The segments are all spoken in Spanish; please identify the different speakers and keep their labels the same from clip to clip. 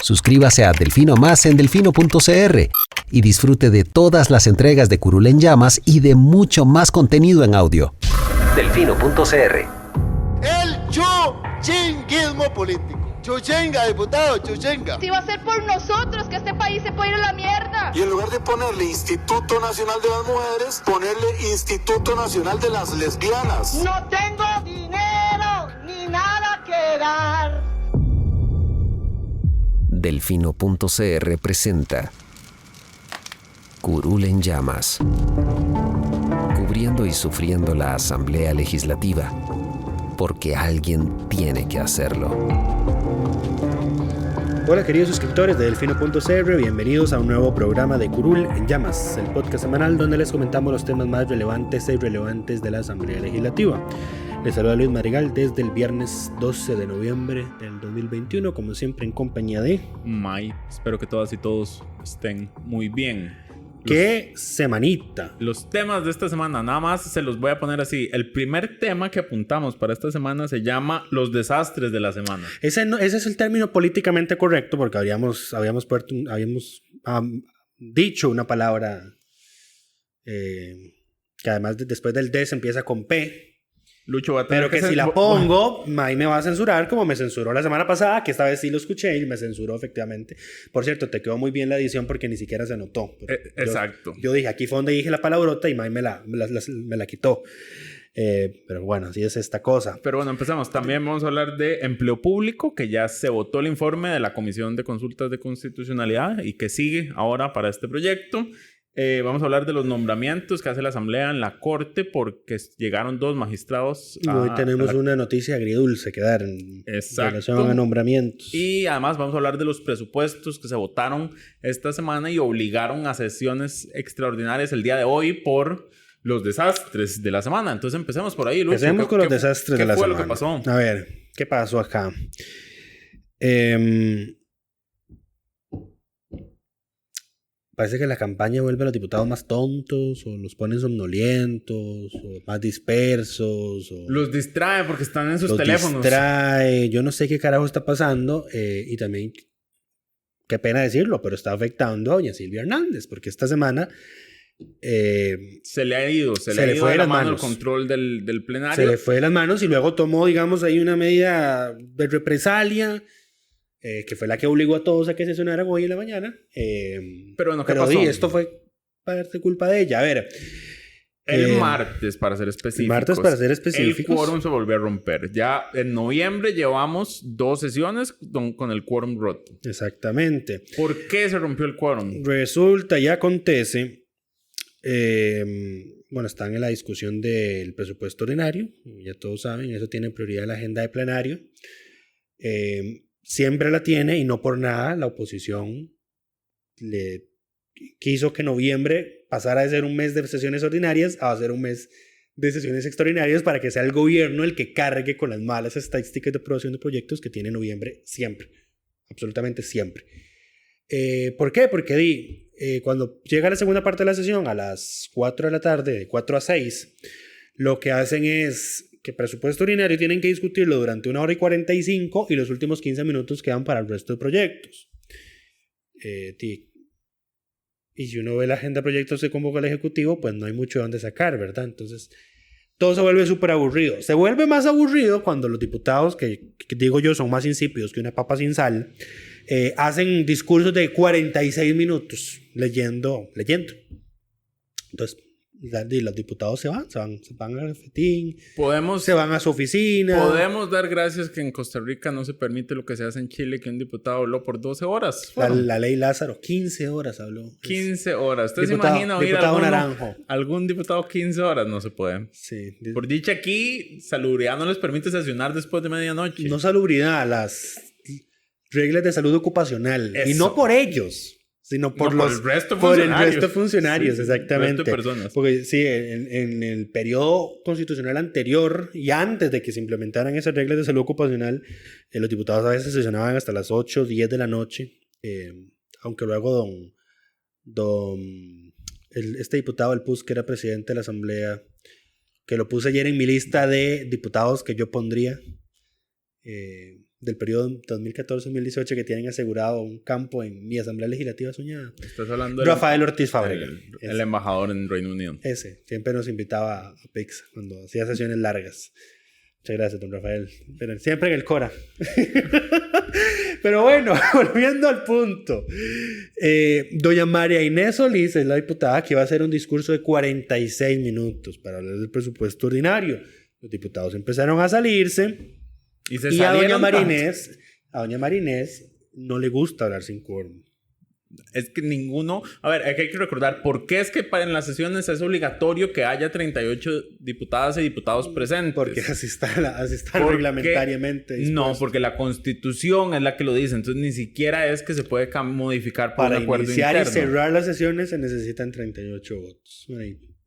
Speaker 1: Suscríbase a Delfino Más en delfino.cr y disfrute de todas las entregas de Curul en Llamas y de mucho más contenido en audio. Delfino.cr.
Speaker 2: El chuchinguismo político. Chuchenga, diputado, chuchenga.
Speaker 3: Si va a ser por nosotros que este país se puede ir a la mierda.
Speaker 4: Y en lugar de ponerle Instituto Nacional de las Mujeres, ponerle Instituto Nacional de las Lesbianas.
Speaker 5: No tengo dinero ni nada que dar.
Speaker 1: Delfino.cr presenta Curul en Llamas, cubriendo y sufriendo la Asamblea Legislativa, porque alguien tiene que hacerlo.
Speaker 6: Hola queridos suscriptores de Delfino.cr, bienvenidos a un nuevo programa de Curul en Llamas, el podcast semanal donde les comentamos los temas más relevantes e irrelevantes de la Asamblea Legislativa. Les saluda Luis Madrigal desde el viernes 12 de noviembre del 2021, como siempre en compañía de...
Speaker 7: May, espero que todas y todos estén muy bien.
Speaker 6: ¡Qué semanita!
Speaker 7: Los temas de esta semana, nada más se los voy a poner así. El primer tema que apuntamos para esta semana se llama los desastres de la semana.
Speaker 6: Ese es el término políticamente correcto porque habíamos dicho una palabra que además después del D se empieza con P.
Speaker 7: Lucho va a tener
Speaker 6: pero que si la pongo, May me va a censurar como me censuró la semana pasada, que esta vez sí lo escuché y me censuró efectivamente. Por cierto, te quedó muy bien la edición porque ni siquiera se notó.
Speaker 7: Exacto.
Speaker 6: Yo dije, aquí fue donde dije la palabrota y May me la quitó. Pero bueno, así es esta cosa.
Speaker 7: Pero bueno, empezamos. También vamos a hablar de empleo público, que ya se votó el informe de la Comisión de Consultas de Constitucionalidad y que sigue ahora para este proyecto. Vamos a hablar de los nombramientos que hace la Asamblea en la Corte porque llegaron 2 magistrados.
Speaker 6: Hoy tenemos una noticia agridulce que dar en relación a nombramientos.
Speaker 7: Y además vamos a hablar de los presupuestos que se votaron esta semana y obligaron a sesiones extraordinarias el día de hoy por los desastres de la semana. Entonces empecemos por ahí, Luis.
Speaker 6: Empecemos con los desastres de la semana.
Speaker 7: ¿Qué fue lo que pasó?
Speaker 6: A ver, ¿qué pasó acá? Parece que la campaña vuelve a los diputados más tontos, o los pone somnolientos, o más dispersos. O
Speaker 7: los distrae porque están en sus
Speaker 6: los
Speaker 7: teléfonos.
Speaker 6: Distrae. Yo no sé qué carajo está pasando. Y también, qué pena decirlo, pero está afectando a doña Silvia Hernández, porque esta semana...
Speaker 7: se le ha ido de la mano el control del plenario.
Speaker 6: Se le fue de las manos y luego tomó, digamos, ahí una medida de represalia. Que fue la que obligó a todos a que sesionaran hoy en la mañana.
Speaker 7: Pero bueno, ¿qué pasó?
Speaker 6: Esto fue parte culpa de ella. A ver.
Speaker 7: El martes, para ser específicos. El quórum se volvió a romper. Ya en noviembre llevamos 2 sesiones con el quórum roto.
Speaker 6: Exactamente.
Speaker 7: ¿Por qué se rompió el quórum?
Speaker 6: Resulta y acontece... bueno, están en la discusión del presupuesto ordinario. Ya todos saben, eso tiene prioridad en la agenda de plenario. Siempre la tiene y no por nada la oposición le quiso que noviembre pasara de ser un mes de sesiones ordinarias a ser un mes de sesiones extraordinarias para que sea el gobierno el que cargue con las malas estadísticas de aprobación de proyectos que tiene noviembre siempre, absolutamente siempre. ¿Por qué? Porque cuando llega la segunda parte de la sesión a las 4 de la tarde, de 4 a 6, lo que hacen es que presupuesto ordinario tienen que discutirlo durante 1 hora y 45 y los últimos 15 minutos quedan para el resto de proyectos. Y si uno ve la agenda de proyectos que convoca el Ejecutivo, pues no hay mucho de dónde sacar, ¿verdad? Entonces, todo se vuelve súper aburrido. Se vuelve más aburrido cuando los diputados, que digo yo son más insípidos que una papa sin sal, hacen discursos de 46 minutos leyendo. Entonces, los diputados se van al cafetín, se van a su oficina.
Speaker 7: Podemos dar gracias que en Costa Rica no se permite lo que se hace en Chile, que un diputado habló por 12 horas.
Speaker 6: La ley Lázaro, 15 horas habló.
Speaker 7: 15 horas. ¿Usted se imagina oír algún diputado 15 horas? No se puede.
Speaker 6: Sí.
Speaker 7: Por dicha aquí, salubridad no les permite sesionar después de medianoche.
Speaker 6: No salubridad, las reglas de salud ocupacional.
Speaker 7: Eso.
Speaker 6: Y no por ellos, sino por el resto de funcionarios, sí, exactamente.
Speaker 7: El resto de personas.
Speaker 6: Porque sí, en el periodo constitucional anterior y antes de que se implementaran esas reglas de salud ocupacional, los diputados a veces sesionaban hasta las 8, 10 de la noche, aunque luego este diputado del PUS, que era presidente de la Asamblea, que lo puse ayer en mi lista de diputados que yo pondría, del periodo 2014-2018 que tienen asegurado un campo en mi Asamblea Legislativa soñada.
Speaker 7: Estás hablando
Speaker 6: Rafael Ortiz Fábrega.
Speaker 7: el embajador en Reino Unido.
Speaker 6: Ese. Siempre nos invitaba a PIX cuando hacía sesiones largas. Muchas gracias, don Rafael. Pero siempre en el Cora. Pero bueno, volviendo al punto. Doña María Inés Solís es la diputada que va a hacer un discurso de 46 minutos para hablar del presupuesto ordinario. Los diputados empezaron a salirse.
Speaker 7: Y
Speaker 6: a doña María Inés no le gusta hablar sin quórum.
Speaker 7: Es que ninguno... A ver, hay que recordar, ¿por qué es que en las sesiones es obligatorio que haya 38 diputadas y diputados presentes?
Speaker 6: Porque así está reglamentariamente dispuesto.
Speaker 7: No, porque la Constitución es la que lo dice. Entonces, ni siquiera es que se puede modificar por un acuerdo interno.
Speaker 6: Para iniciar y cerrar las sesiones se necesitan 38 votos.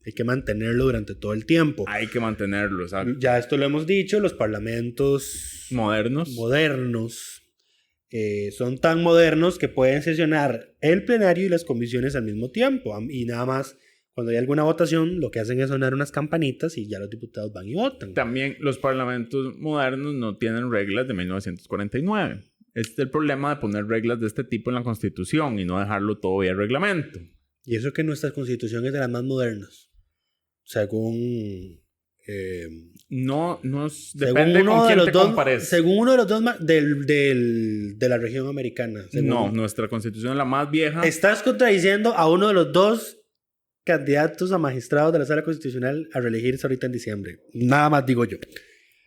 Speaker 6: Hay que mantenerlo durante todo el tiempo.
Speaker 7: Hay que mantenerlo, exacto.
Speaker 6: Ya esto lo hemos dicho, los parlamentos modernos son tan modernos que pueden sesionar el plenario y las comisiones al mismo tiempo. Y nada más, cuando hay alguna votación, lo que hacen es sonar unas campanitas y ya los diputados van y votan.
Speaker 7: También los parlamentos modernos no tienen reglas de 1949. Este es el problema de poner reglas de este tipo en la Constitución y no dejarlo todo vía reglamento.
Speaker 6: Y eso que nuestra Constitución es de las más modernas. Según...
Speaker 7: depende con quién te compares.
Speaker 6: Según uno de los dos de la región americana.
Speaker 7: No, nuestra Constitución es la más vieja.
Speaker 6: Estás contradiciendo a uno de los dos candidatos a magistrados de la Sala Constitucional a reelegirse ahorita en diciembre. Nada más digo yo.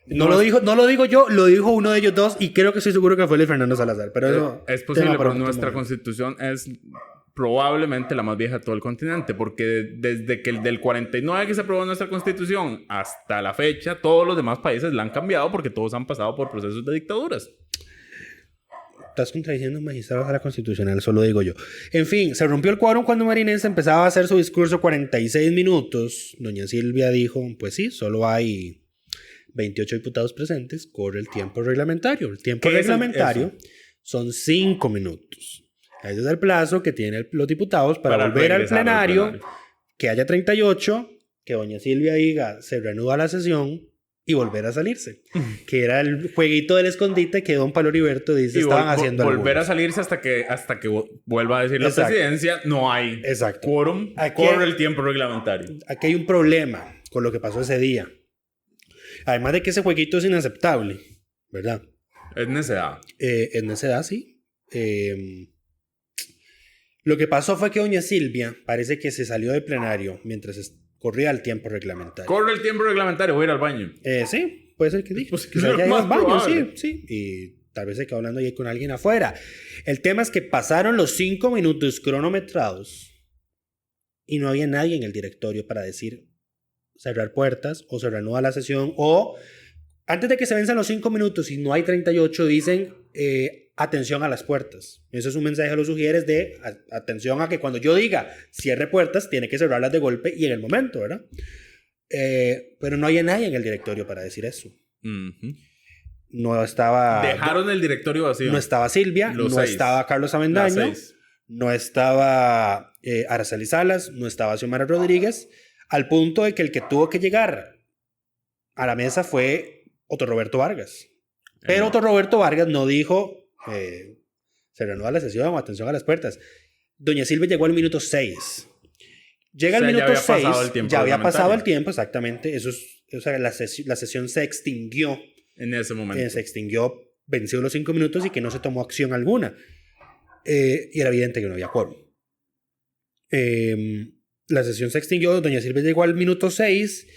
Speaker 6: No lo digo yo, lo dijo uno de ellos dos y creo que estoy seguro que fue Luis Fernando Salazar. Pero eso
Speaker 7: es posible, pero nuestra Constitución es probablemente la más vieja de todo el continente, porque desde que el del 49 que se aprobó nuestra Constitución hasta la fecha, todos los demás países la han cambiado porque todos han pasado por procesos de dictaduras.
Speaker 6: Estás contradiciendo magistrados a la Constitucional, solo digo yo. En fin, se rompió el quórum cuando María Inés empezaba a hacer su discurso 46 minutos. Doña Silvia dijo, pues sí, solo hay 28 diputados presentes, corre el tiempo reglamentario. El tiempo reglamentario son 5 minutos. Ese es el plazo que tienen los diputados para volver al plenario, que haya 38, que doña Silvia diga, se reanuda la sesión y volver a salirse. Que era el jueguito del escondite que don Pablo Heriberto dice estaban haciendo
Speaker 7: volver a salirse hasta que vuelva a decir la presidencia, no hay quórum, corre el tiempo reglamentario.
Speaker 6: Aquí hay un problema con lo que pasó ese día. Además de que ese jueguito es inaceptable, ¿verdad?
Speaker 7: Es necedad.
Speaker 6: Es necedad, sí. Lo que pasó fue que doña Silvia parece que se salió del plenario mientras corría el tiempo reglamentario.
Speaker 7: Corre el tiempo reglamentario, voy a ir al baño.
Speaker 6: Sí, puede ser que dijo.
Speaker 7: Pues
Speaker 6: que se haya ido al baño, sí. Y tal vez se quedó hablando ahí con alguien afuera. El tema es que pasaron los 5 minutos cronometrados y no había nadie en el directorio para decir cerrar puertas o se reanuda la sesión o antes de que se venzan los 5 minutos y no hay 38 dicen atención a las puertas. Eso es un mensaje a los sugieres de atención a que cuando yo diga cierre puertas, tiene que cerrarlas de golpe y en el momento, ¿verdad? Pero no había nadie en el directorio para decir eso. No estaba...
Speaker 7: Dejaron el directorio vacío.
Speaker 6: No estaba Silvia, estaba Carlos Avendaño, no estaba Araceli Salas, no estaba Xiomara Rodríguez, al punto de que el que tuvo que llegar a la mesa fue Otto Roberto Vargas. Pero Otto Roberto Vargas no dijo se reanuda la sesión o atención a las puertas. Doña Silvia llegó al minuto 6. Llega al minuto 6. Ya había pasado el tiempo, exactamente. La sesión se extinguió.
Speaker 7: En ese momento.
Speaker 6: Se extinguió, venció los 5 minutos y que no se tomó acción alguna. Y era evidente que no había quórum. La sesión se extinguió, doña Silvia llegó al minuto 6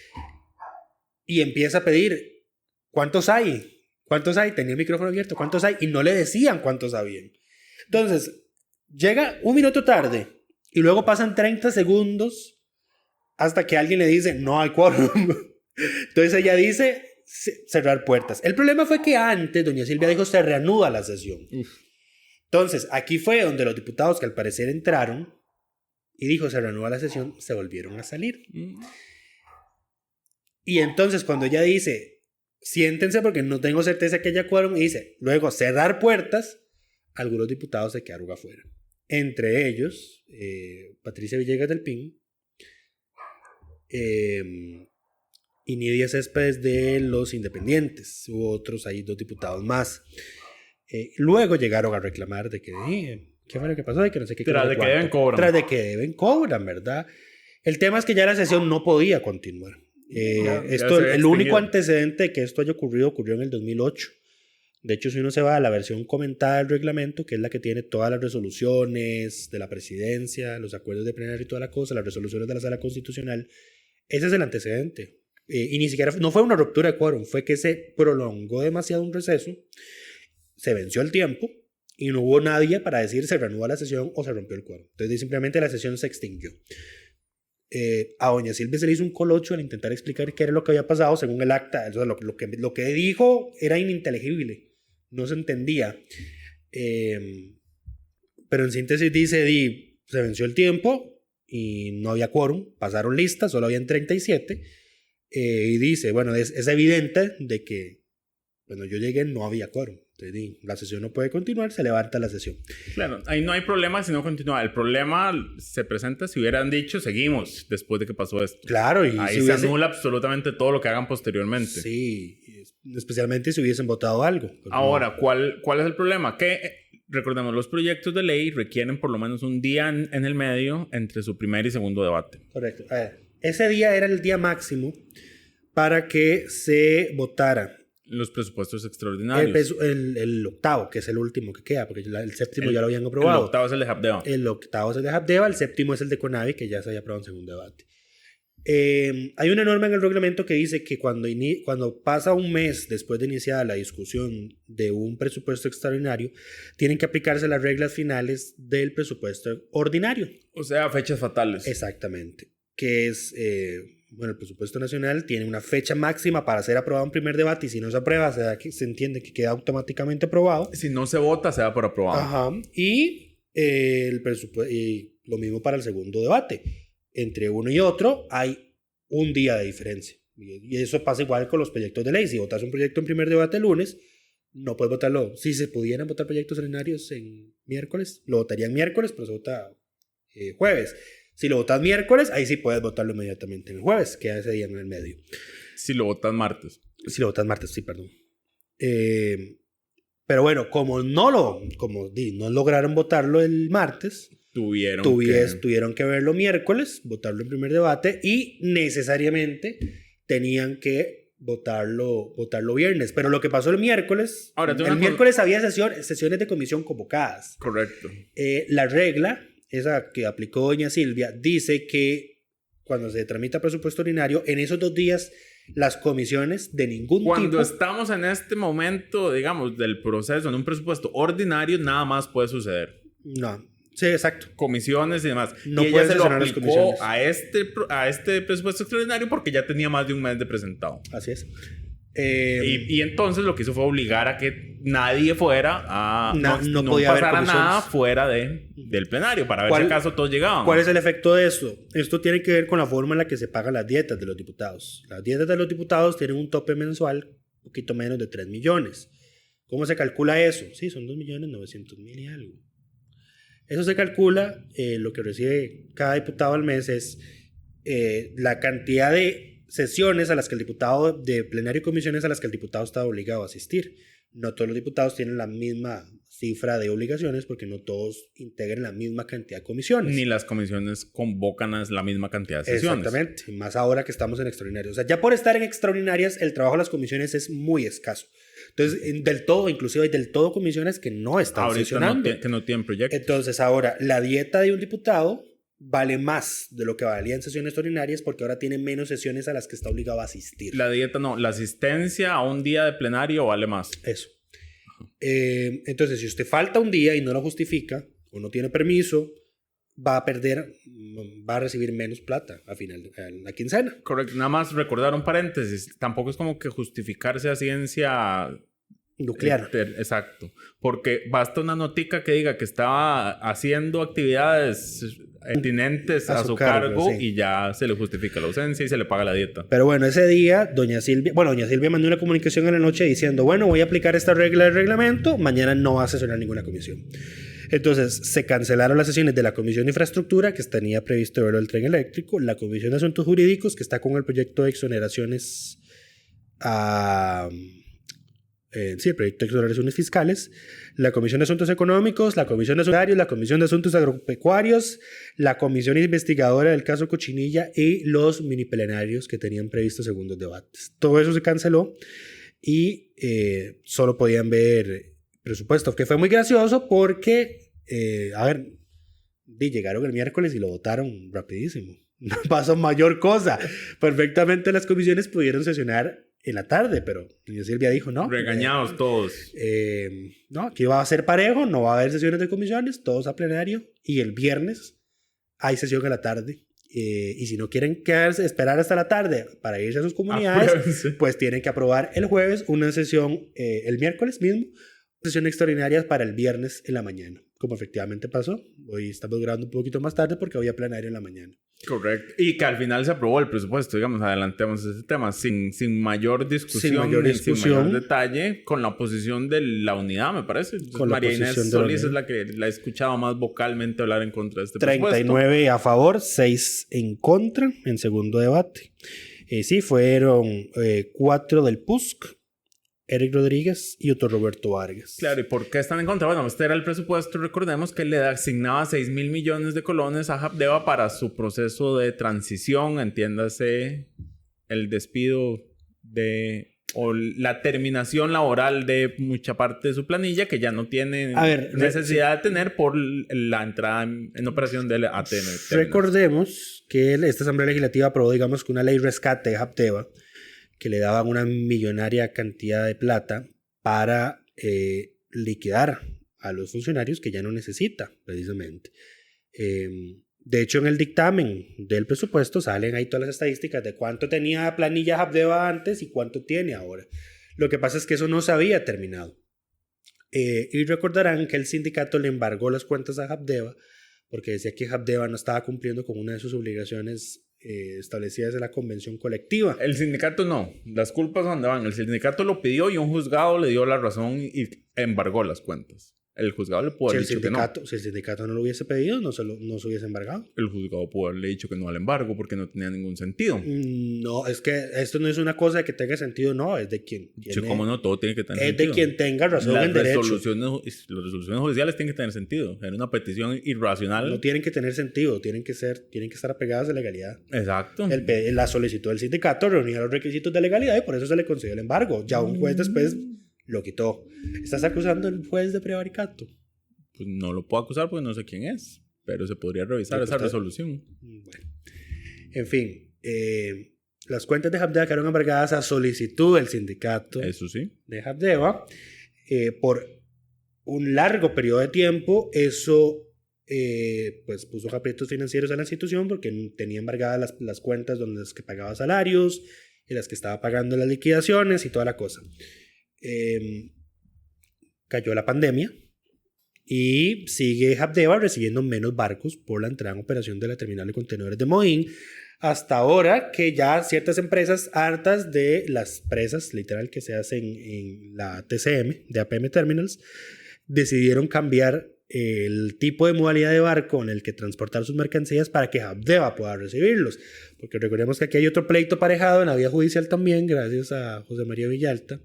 Speaker 6: y empieza a pedir, ¿cuántos hay? ¿Cuántos hay? Tenía el micrófono abierto, ¿cuántos hay? Y no le decían cuántos habían. Entonces, llega un minuto tarde y luego pasan 30 segundos hasta que alguien le dice, no hay quórum. Entonces ella dice, cerrar puertas. El problema fue que antes doña Silvia dijo, se reanuda la sesión. Entonces, aquí fue donde los diputados que al parecer entraron y dijo, se reanuda la sesión, se volvieron a salir. Y entonces cuando ella dice, siéntense porque no tengo certeza que haya quórum, y dice, luego cerrar puertas, algunos diputados se quedaron afuera. Entre ellos, Patricia Villegas del PIN, y Nidia Céspedes de los Independientes. Hubo otros ahí, 2 diputados más. Luego llegaron a reclamar de que, ¿qué fue lo que pasó? Y que no sé qué.
Speaker 7: Tras de que deben, cobran.
Speaker 6: Tras de que deben, cobran, ¿verdad? El tema es que ya la sesión no podía continuar. El único antecedente de que esto haya ocurrió en el 2008. De hecho, si uno se va a la versión comentada del reglamento, que es la que tiene todas las resoluciones de la presidencia, los acuerdos de plenario y toda la cosa, las resoluciones de la sala constitucional, ese es el antecedente. Y ni siquiera, no fue una ruptura de quórum, fue que se prolongó demasiado un receso, se venció el tiempo y no hubo nadie para decir se reanuda la sesión o se rompió el quórum. Entonces simplemente la sesión se extinguió. A doña Silvia se le hizo un colocho al intentar explicar qué era lo que había pasado según el acta. O sea, lo que dijo era ininteligible. No se entendía. Pero en síntesis dice, se venció el tiempo y no había quórum, pasaron listas, solo habían 37. Y dice, bueno, es evidente de que cuando yo llegué no había quórum. Entonces, la sesión no puede continuar, se levanta la sesión.
Speaker 7: Claro, ahí no hay problema si no continúa. El problema se presenta si hubieran dicho, seguimos después de que pasó esto.
Speaker 6: Claro, y
Speaker 7: ahí se anula absolutamente todo lo que hagan posteriormente.
Speaker 6: Sí, especialmente si hubiesen votado algo.
Speaker 7: Ahora, ¿cuál es el problema? Que, recordemos, los proyectos de ley requieren por lo menos un día en el medio entre su primer y segundo debate.
Speaker 6: Correcto. Ese día era el día máximo para que se votara
Speaker 7: los presupuestos extraordinarios.
Speaker 6: El octavo, que es el último que queda, porque el séptimo ya lo habían aprobado.
Speaker 7: El octavo es el de Habdeba.
Speaker 6: El octavo es el de Habdeba, el séptimo es el de CONAVI, que ya se había aprobado en segundo debate. Hay una norma en el reglamento que dice que cuando pasa un mes después de iniciada la discusión de un presupuesto extraordinario, tienen que aplicarse las reglas finales del presupuesto ordinario.
Speaker 7: O sea, fechas fatales.
Speaker 6: Exactamente. Que es... bueno, el presupuesto nacional tiene una fecha máxima para ser aprobado en primer debate y si no se aprueba, se entiende que queda automáticamente aprobado.
Speaker 7: Si no se vota, se da por aprobado.
Speaker 6: Ajá. Y lo mismo para el segundo debate. Entre uno y otro hay un día de diferencia. Y eso pasa igual con los proyectos de ley. Si votas un proyecto en primer debate el lunes, no puedes votarlo. Si se pudieran votar proyectos ordinarios en miércoles, lo votarían miércoles, pero se vota jueves. Si lo votas miércoles, ahí sí puedes votarlo inmediatamente el jueves, queda ese día en el medio.
Speaker 7: Si lo votas martes.
Speaker 6: Si lo votas martes, sí, perdón. Pero bueno, como no lograron votarlo el martes, tuvieron que verlo miércoles, votarlo en primer debate y necesariamente tenían que votarlo viernes. Pero lo que pasó el miércoles, el miércoles había sesiones de comisión convocadas.
Speaker 7: Correcto.
Speaker 6: La regla... esa que aplicó doña Silvia, dice que cuando se tramita presupuesto ordinario, en esos 2 días, las comisiones de ningún tipo...
Speaker 7: Cuando estamos en este momento, digamos, del proceso en un presupuesto ordinario, nada más puede suceder.
Speaker 6: No, sí, exacto.
Speaker 7: Comisiones y demás.
Speaker 6: No
Speaker 7: y ella se lo
Speaker 6: las
Speaker 7: aplicó a este presupuesto extraordinario porque ya tenía más de un mes de presentado.
Speaker 6: Así es.
Speaker 7: Y entonces lo que hizo fue obligar a que nadie fuera a... No
Speaker 6: podía
Speaker 7: pasara
Speaker 6: haber
Speaker 7: nada fuera del plenario para ver si acaso todos llegaban.
Speaker 6: ¿Cuál es el efecto de esto? Esto tiene que ver con la forma en la que se pagan las dietas de los diputados. Las dietas de los diputados tienen un tope mensual un poquito menos de 3 millones. ¿Cómo se calcula eso? Sí, son 2.900.000 y algo. Eso se calcula, lo que recibe cada diputado al mes es la cantidad de sesiones a las que el diputado de plenario y comisiones a las que el diputado está obligado a asistir. No todos los diputados tienen la misma cifra de obligaciones porque no todos integran la misma cantidad de comisiones.
Speaker 7: Ni las comisiones convocan a la misma cantidad de sesiones.
Speaker 6: Exactamente, más ahora que estamos en extraordinarios. O sea, ya por estar en extraordinarias, el trabajo de las comisiones es muy escaso. Entonces, del todo, inclusive hay del todo comisiones que no están sesionando.
Speaker 7: Que no tienen proyectos.
Speaker 6: Entonces, ahora, la dieta de un diputado vale más de lo que valía en sesiones ordinarias porque ahora tiene menos sesiones a las que está obligado a asistir.
Speaker 7: La dieta no, la asistencia a un día de plenario vale más.
Speaker 6: Eso. Entonces, si usted falta un día y no lo justifica o no tiene permiso, va a recibir menos plata a final de la quincena.
Speaker 7: Correcto. Nada más recordar un paréntesis. Tampoco es como que justificarse a ciencia
Speaker 6: nuclear.
Speaker 7: Exacto. Porque basta una notica que diga que estaba haciendo actividades pertinentes a su cargo sí. Y ya se le justifica la ausencia y se le paga la dieta.
Speaker 6: Pero bueno, ese día doña Silvia mandó una comunicación en la noche diciendo, bueno, voy a aplicar esta regla del reglamento, mañana no va a sesionar ninguna comisión. Entonces se cancelaron las sesiones de la Comisión de Infraestructura, que tenía previsto verlo del tren eléctrico, la Comisión de Asuntos Jurídicos, que está con el proyecto de exoneraciones el proyecto de exoneraciones fiscales, la Comisión de Asuntos Económicos, la Comisión de Asuntos Agrarios, la Comisión de Asuntos Agropecuarios, la Comisión Investigadora del caso Cochinilla y los mini plenarios que tenían previstos segundos debates. Todo eso se canceló y solo podían ver presupuesto, que fue muy gracioso porque, llegaron el miércoles y lo votaron rapidísimo. No pasó mayor cosa. Perfectamente las comisiones pudieron sesionar en la tarde, pero doña Silvia dijo no.
Speaker 7: Regañados todos.
Speaker 6: No, aquí va a ser parejo, no va a haber sesiones de comisiones, todos a plenario, y el viernes hay sesión a la tarde. Y si no quieren esperar hasta la tarde para irse a sus comunidades, pues tienen que aprobar el jueves una sesión, el miércoles mismo, sesión extraordinaria para el viernes en la mañana, como efectivamente pasó. Hoy estamos grabando un poquito más tarde porque hoy a plenario en la mañana.
Speaker 7: Correcto. Y que al final se aprobó el presupuesto, digamos, adelantemos ese tema, sin mayor discusión, sin mayor detalle, con la oposición de la unidad, me parece.
Speaker 6: Con
Speaker 7: María
Speaker 6: la
Speaker 7: Inés Solís es la que la he escuchado más vocalmente hablar en contra de este
Speaker 6: 39
Speaker 7: presupuesto.
Speaker 6: a favor, 6 en contra en segundo debate. Sí, fueron 4 del PUSC, Eric Rodríguez y otro Roberto Vargas.
Speaker 7: Claro, ¿y por qué están en contra? Bueno, este era el presupuesto. Recordemos que le asignaba 6,000 millones de colones a Habdeba para su proceso de transición, entiéndase el despido o la terminación laboral de mucha parte de su planilla que ya no tiene necesidad de tener por la entrada en operación del ATM.
Speaker 6: Recordemos que esta Asamblea Legislativa aprobó, digamos, que una ley rescate de Habdeba que le daban una millonaria cantidad de plata para liquidar a los funcionarios que ya no necesita, precisamente. De hecho, en el dictamen del presupuesto salen ahí todas las estadísticas de cuánto tenía planilla Habdeba antes y cuánto tiene ahora. Lo que pasa es que eso no se había terminado. Y recordarán que el sindicato le embargó las cuentas a Habdeba porque decía que Habdeba no estaba cumpliendo con una de sus obligaciones establecidas en la convención colectiva.
Speaker 7: El sindicato no. Las culpas dónde van. El sindicato lo pidió y un juzgado le dio la razón y embargó las cuentas. El juzgado le pudo haber dicho que no.
Speaker 6: Si el sindicato no lo hubiese pedido, no se hubiese embargado.
Speaker 7: El juzgado pudo haberle dicho que no al embargo porque no tenía ningún sentido.
Speaker 6: No, es que esto no es una cosa de que tenga sentido, no, es de quien tiene...
Speaker 7: Sí, cómo no, todo tiene que tener
Speaker 6: sentido.
Speaker 7: sentido.
Speaker 6: Es de quien tenga razón en derecho.
Speaker 7: Las resoluciones judiciales tienen que tener sentido. Era una petición irracional.
Speaker 6: No tienen que tener sentido, tienen que estar apegadas a legalidad.
Speaker 7: Exacto.
Speaker 6: La solicitud del sindicato reunía los requisitos de legalidad y por eso se le concedió el embargo. Ya un juez después lo quitó. ¿Estás acusando al juez de prevaricato?
Speaker 7: Pues no lo puedo acusar porque no sé quién es, pero se podría revisar esa resolución.
Speaker 6: Bueno, en fin, las cuentas de Habdeba quedaron embargadas a solicitud del sindicato.
Speaker 7: Eso sí.
Speaker 6: De Habdeba por un largo periodo de tiempo. Eso pues puso aprietos financieros a la institución porque tenía embargadas las cuentas donde las que pagaba salarios y las que estaba pagando las liquidaciones y toda la cosa. Cayó la pandemia. Y sigue Habdeba recibiendo menos barcos por la entrada en operación de la terminal de contenedores de Moín. Hasta ahora que ya ciertas empresas hartas de las presas, literal, que se hacen en la TCM, de APM Terminals, decidieron cambiar el tipo de modalidad de barco en el que transportar sus mercancías para que Habdeba pueda recibirlos. Porque recordemos que aquí hay otro pleito parejado en la vía judicial también, gracias a José María Villalta,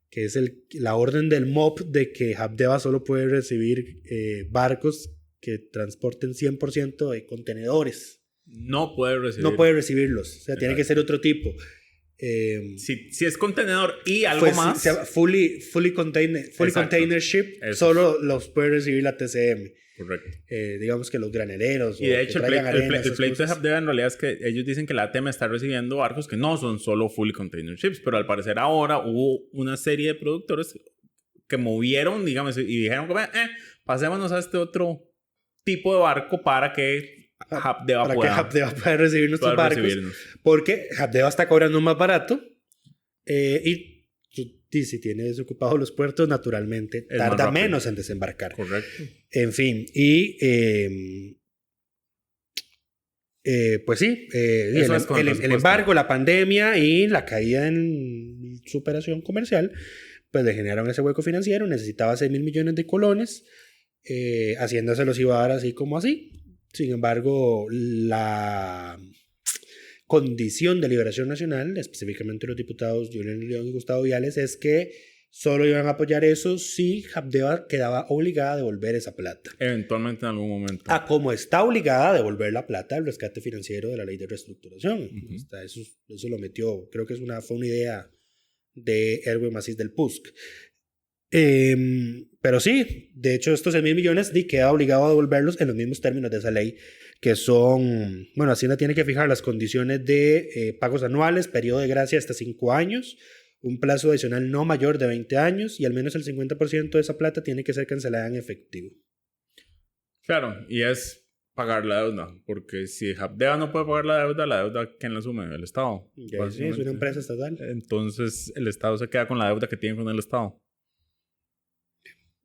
Speaker 6: que es la orden del MOP de que Habdeba solo puede recibir barcos que transporten 100% de contenedores.
Speaker 7: No puede recibir.
Speaker 6: No puede recibirlos. O sea, tiene que ser otro tipo.
Speaker 7: Si es contenedor y algo más.
Speaker 6: Se llama fully container ship, solo los puede recibir la TCM.
Speaker 7: Correcto.
Speaker 6: Digamos que los graneleros.
Speaker 7: Y de hecho, el pleito de Habdeba en realidad es que ellos dicen que la ATM está recibiendo barcos que no son solo fully container ships, pero al parecer ahora hubo una serie de productores que movieron, digamos, y dijeron que pasémonos a este otro tipo de barco para que Habdeba
Speaker 6: pueda recibir nuestros barcos. Porque Habdeba está cobrando más barato y si tiene desocupados los puertos, naturalmente tarda menos en desembarcar.
Speaker 7: Correcto.
Speaker 6: En fin, y pues sí, el embargo, la pandemia y la caída en su operación comercial, pues le generaron ese hueco financiero. Necesitaba 6,000 millones de colones, Hacienda se los iba a dar así como así. Sin embargo, la condición de Liberación Nacional, específicamente los diputados Julián León y Gustavo Viales, es que solo iban a apoyar eso si Habdeba quedaba obligada a devolver esa plata.
Speaker 7: Eventualmente en algún momento.
Speaker 6: A como está obligada a devolver la plata del rescate financiero de la ley de reestructuración. Eso lo metió, creo que fue una idea de Erwin Masís del PUSC. Pero sí, de hecho estos 6.000 millones queda obligado a devolverlos en los mismos términos de esa ley, que son, bueno, Hacienda tiene que fijar las condiciones de pagos anuales, periodo de gracia hasta 5 años, un plazo adicional no mayor de 20 años y al menos el 50% de esa plata tiene que ser cancelada en efectivo.
Speaker 7: Claro, y es pagar la deuda, porque si Habdeba no puede pagar la deuda, ¿quién la asume? El Estado.
Speaker 6: Sí, es una empresa estatal.
Speaker 7: Entonces el Estado se queda con la deuda que tiene con el Estado.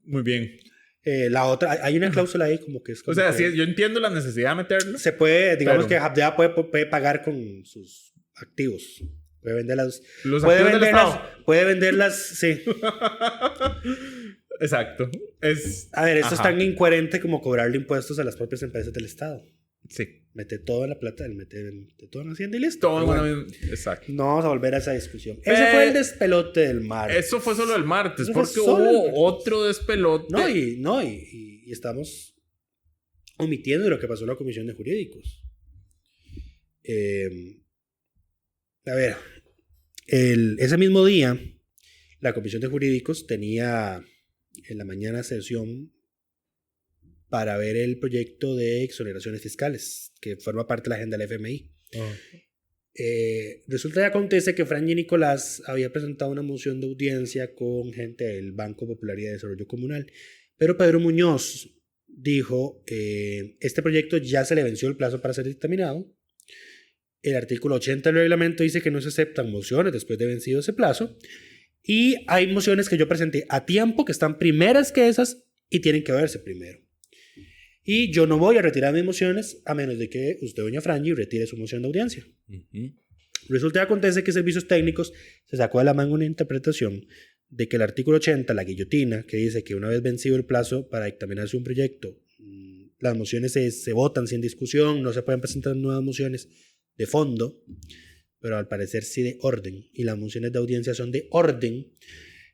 Speaker 7: Muy bien.
Speaker 6: La otra, hay una cláusula ahí como que es... Como
Speaker 7: o sea,
Speaker 6: que
Speaker 7: sí, yo entiendo la necesidad de meterlo.
Speaker 6: se puede, digamos
Speaker 7: pero...
Speaker 6: que Habdeba puede pagar con sus activos. Puede venderlas.
Speaker 7: Los activos del Estado.
Speaker 6: Puede venderlas, sí.
Speaker 7: Exacto.
Speaker 6: A ver, esto es tan incoherente como cobrarle impuestos a las propias empresas del Estado.
Speaker 7: Sí.
Speaker 6: Mete toda la plata, mete todo en Hacienda y listo.
Speaker 7: Todo bueno, exacto.
Speaker 6: No vamos a volver a esa discusión. Ese fue el despelote del martes.
Speaker 7: Eso fue solo el martes, porque hubo otro despelote.
Speaker 6: Y estamos omitiendo lo que pasó en la Comisión de Jurídicos. A ver, ese mismo día, la Comisión de Jurídicos tenía en la mañana sesión para ver el proyecto de exoneraciones fiscales, que forma parte de la agenda del FMI. Resulta y acontece que Franji Nicolás había presentado una moción de audiencia con gente del Banco Popular y de Desarrollo Comunal, pero Pedro Muñoz dijo, este proyecto ya se le venció el plazo para ser dictaminado. El artículo 80 del reglamento dice que no se aceptan mociones después de vencido ese plazo. Y hay mociones que yo presenté a tiempo, que están primeras que esas y tienen que verse primero. Y yo no voy a retirar mis mociones a menos de que usted, doña Franji, retire su moción de audiencia. Resulta y acontece que Servicios Técnicos se sacó de la manga una interpretación de que el artículo 80, la guillotina, que dice que una vez vencido el plazo para dictaminarse un proyecto, las mociones se votan sin discusión, no se pueden presentar nuevas mociones de fondo, pero al parecer sí de orden, y las mociones de audiencia son de orden.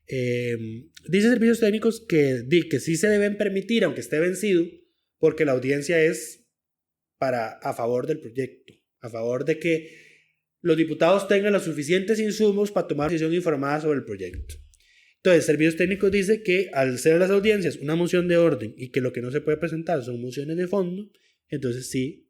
Speaker 6: Dice Servicios Técnicos que sí se deben permitir, aunque esté vencido, porque la audiencia es a favor del proyecto, a favor de que los diputados tengan los suficientes insumos para tomar decisión informada sobre el proyecto. Entonces, Servicios Técnicos dice que al ser las audiencias una moción de orden y que lo que no se puede presentar son mociones de fondo, entonces sí.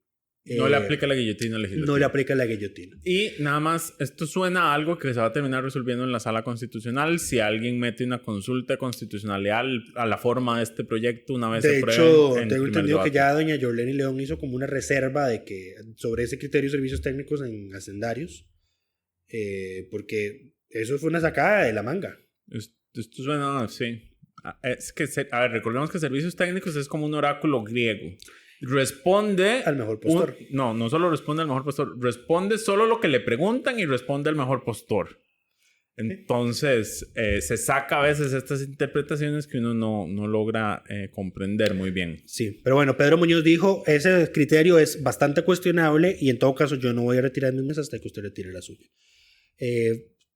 Speaker 7: No le aplica la guillotina legislativa.
Speaker 6: No le aplica la guillotina.
Speaker 7: Y nada más, esto suena a algo que se va a terminar resolviendo en la sala constitucional si alguien mete una consulta de constitucionalidad a la forma de este proyecto una vez se apruebe. De hecho,
Speaker 6: tengo entendido que ya doña Yorleni León hizo como una reserva de que sobre ese criterio de servicios técnicos en hacendarios, porque eso fue una sacada de la manga.
Speaker 7: Esto suena, sí. Es que, a ver, recordemos que servicios técnicos es como un oráculo griego. Responde
Speaker 6: al mejor postor.
Speaker 7: No solo responde al mejor postor, responde solo lo que le preguntan y responde al mejor postor. Entonces, se saca a veces estas interpretaciones que uno no logra comprender muy bien.
Speaker 6: Sí, pero bueno, Pedro Muñoz dijo, ese criterio es bastante cuestionable y en todo caso yo no voy a retirar mis mesas hasta que usted retire la suya.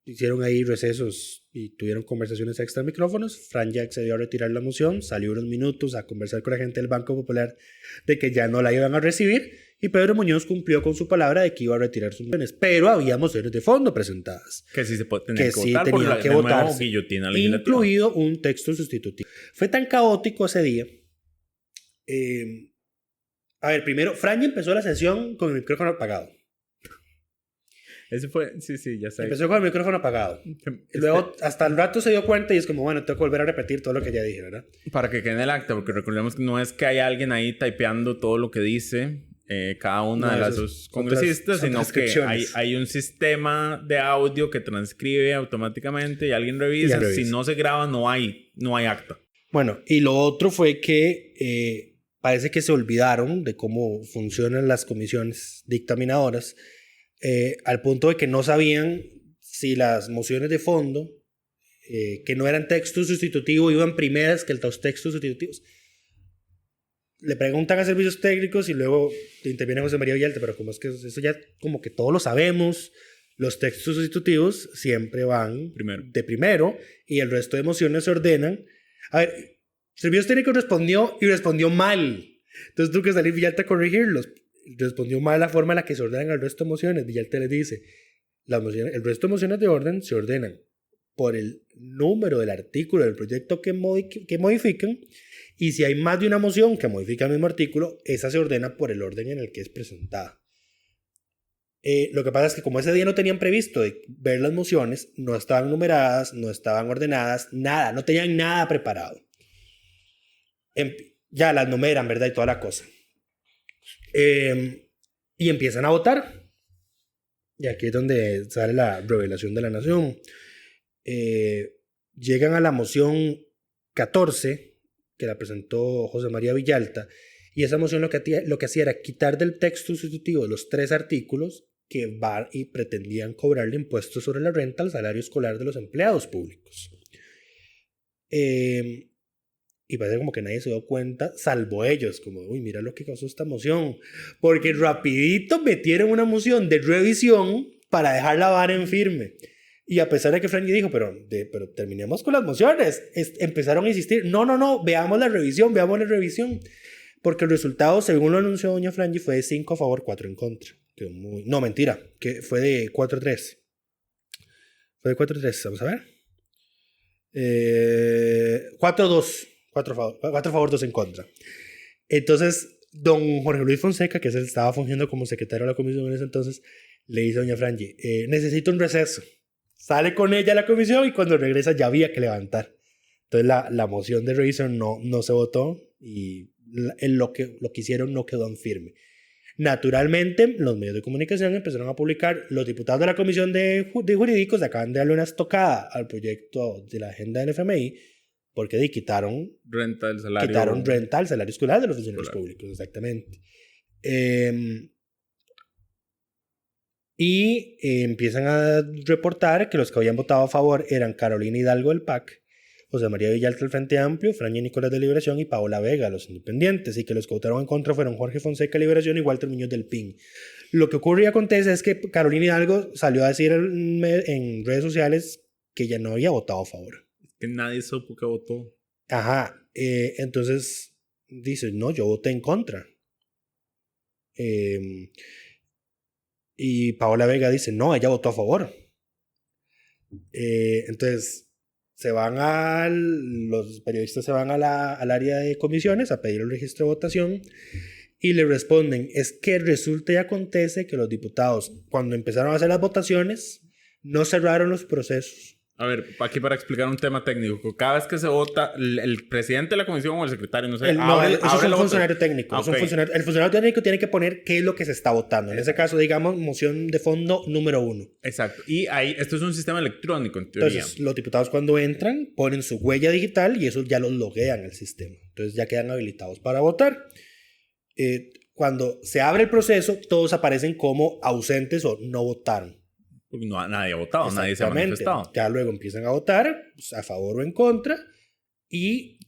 Speaker 6: Hicieron ahí recesos y tuvieron conversaciones extra micrófonos. Fran ya accedió a retirar la moción, salió unos minutos a conversar con la gente del Banco Popular de que ya no la iban a recibir y Pedro Muñoz cumplió con su palabra de que iba a retirar sus mociones, pero había mociones de fondo presentadas
Speaker 7: que sí se puede tener que
Speaker 6: sí
Speaker 7: votar
Speaker 6: tenían que votarse,
Speaker 7: incluido
Speaker 6: un texto sustitutivo. Fue tan caótico ese día. A ver, primero Fran empezó la sesión con el micrófono apagado.
Speaker 7: Ese fue, sí, ya sé.
Speaker 6: Empezó con el micrófono apagado. Luego, hasta el rato se dio cuenta y es como, bueno, tengo que volver a repetir todo lo que ya dije, ¿verdad?
Speaker 7: Para que quede en el acta, porque recordemos que no es que haya alguien ahí typeando todo lo que dice cada una de las dos congresistas, sino que hay un sistema de audio que transcribe automáticamente y alguien revisa. Si no se graba, no hay acta.
Speaker 6: Bueno, y lo otro fue que parece que se olvidaron de cómo funcionan las comisiones dictaminadoras. Al punto de que no sabían si las mociones de fondo, que no eran texto sustitutivo, iban primeras que los textos sustitutivos. Le preguntan a Servicios Técnicos y luego interviene José María Villalta, pero como es que eso ya como que todos lo sabemos, Los textos sustitutivos siempre van
Speaker 7: Primero.
Speaker 6: de primero y el resto de mociones se ordenan. A ver, Servicios Técnicos respondió y respondió mal. Entonces tuvo que salir Villalta a corregirlos. Respondió mal la forma en la que se ordenan el resto de mociones. Villalta le dice, el resto de mociones de orden se ordenan por el número del artículo del proyecto que modifican, y si hay más de una moción que modifica el mismo artículo, esa se ordena por el orden en el que es presentada. Lo que pasa es que como ese día no tenían previsto de ver las mociones, no estaban numeradas, no estaban ordenadas, nada, no tenían nada preparado. Ya las numeran, ¿verdad? Y toda la cosa. Y empiezan a votar. Y aquí es donde sale la revelación de la nación. Llegan a la moción 14, que la presentó José María Villalta, y esa moción lo que hacía era quitar del texto sustitutivo los 3 artículos que van y pretendían cobrarle impuestos sobre la renta al salario escolar de los empleados públicos. Y parece como que nadie se dio cuenta, salvo ellos, como, uy, mira lo que causó esta moción, porque rapidito metieron una moción de revisión para dejar la vara en firme. Y a pesar de que Franji dijo, pero terminemos con las mociones, empezaron a insistir, no, veamos la revisión, porque el resultado, según lo anunció doña Franji, fue de 5 a favor, 4 en contra. No, mentira, que fue de 4-3. Fue de 4-3, vamos a ver. 4-2, 4 a favor, 2 en contra. Entonces, don Jorge Luis Fonseca, que estaba fungiendo como secretario de la comisión en ese entonces, le dice a doña Franji, necesito un receso. Sale con ella a la comisión y cuando regresa ya había que levantar. Entonces la moción de revisión no se votó y lo que hicieron no quedó en firme. Naturalmente, los medios de comunicación empezaron a publicar, los diputados de la Comisión de Jurídicos acaban de darle una estocada al proyecto de la agenda del FMI porque quitaron
Speaker 7: renta del salario.
Speaker 6: Renta al salario escolar de los funcionarios públicos, exactamente. Y empiezan a reportar que los que habían votado a favor eran Carolina Hidalgo del PAC, José María Villalta del Frente Amplio, Franji Nicolás de Liberación y Paola Vega, los independientes, y que los que votaron en contra fueron Jorge Fonseca Liberación y Walter Muñoz del PIN. Lo que ocurre y acontece es que Carolina Hidalgo salió a decir en redes sociales que ya no había votado a favor.
Speaker 7: Que nadie supo que votó.
Speaker 6: Ajá, entonces dice, no, yo voté en contra. Y Paola Vega dice, no, ella votó a favor. Entonces los periodistas se van al área de comisiones a pedir el registro de votación y le responden, es que resulta y acontece que los diputados, cuando empezaron a hacer las votaciones, no cerraron los procesos.
Speaker 7: A ver, aquí para explicar un tema técnico. Cada vez que se vota, el presidente de la comisión o el secretario, no sé,
Speaker 6: eso es un funcionario técnico. Okay. El funcionario técnico tiene que poner qué es lo que se está votando. En ese caso, digamos, moción de fondo número 1.
Speaker 7: Exacto. Y ahí, esto es un sistema electrónico, en teoría.
Speaker 6: Entonces, los diputados cuando entran, ponen su huella digital y eso ya los loguean al sistema. Entonces, ya quedan habilitados para votar. Cuando se abre el proceso, todos aparecen como ausentes o no votaron.
Speaker 7: Porque nadie ha votado, nadie se ha manifestado.
Speaker 6: Ya luego empiezan a votar, pues, a favor o en contra, y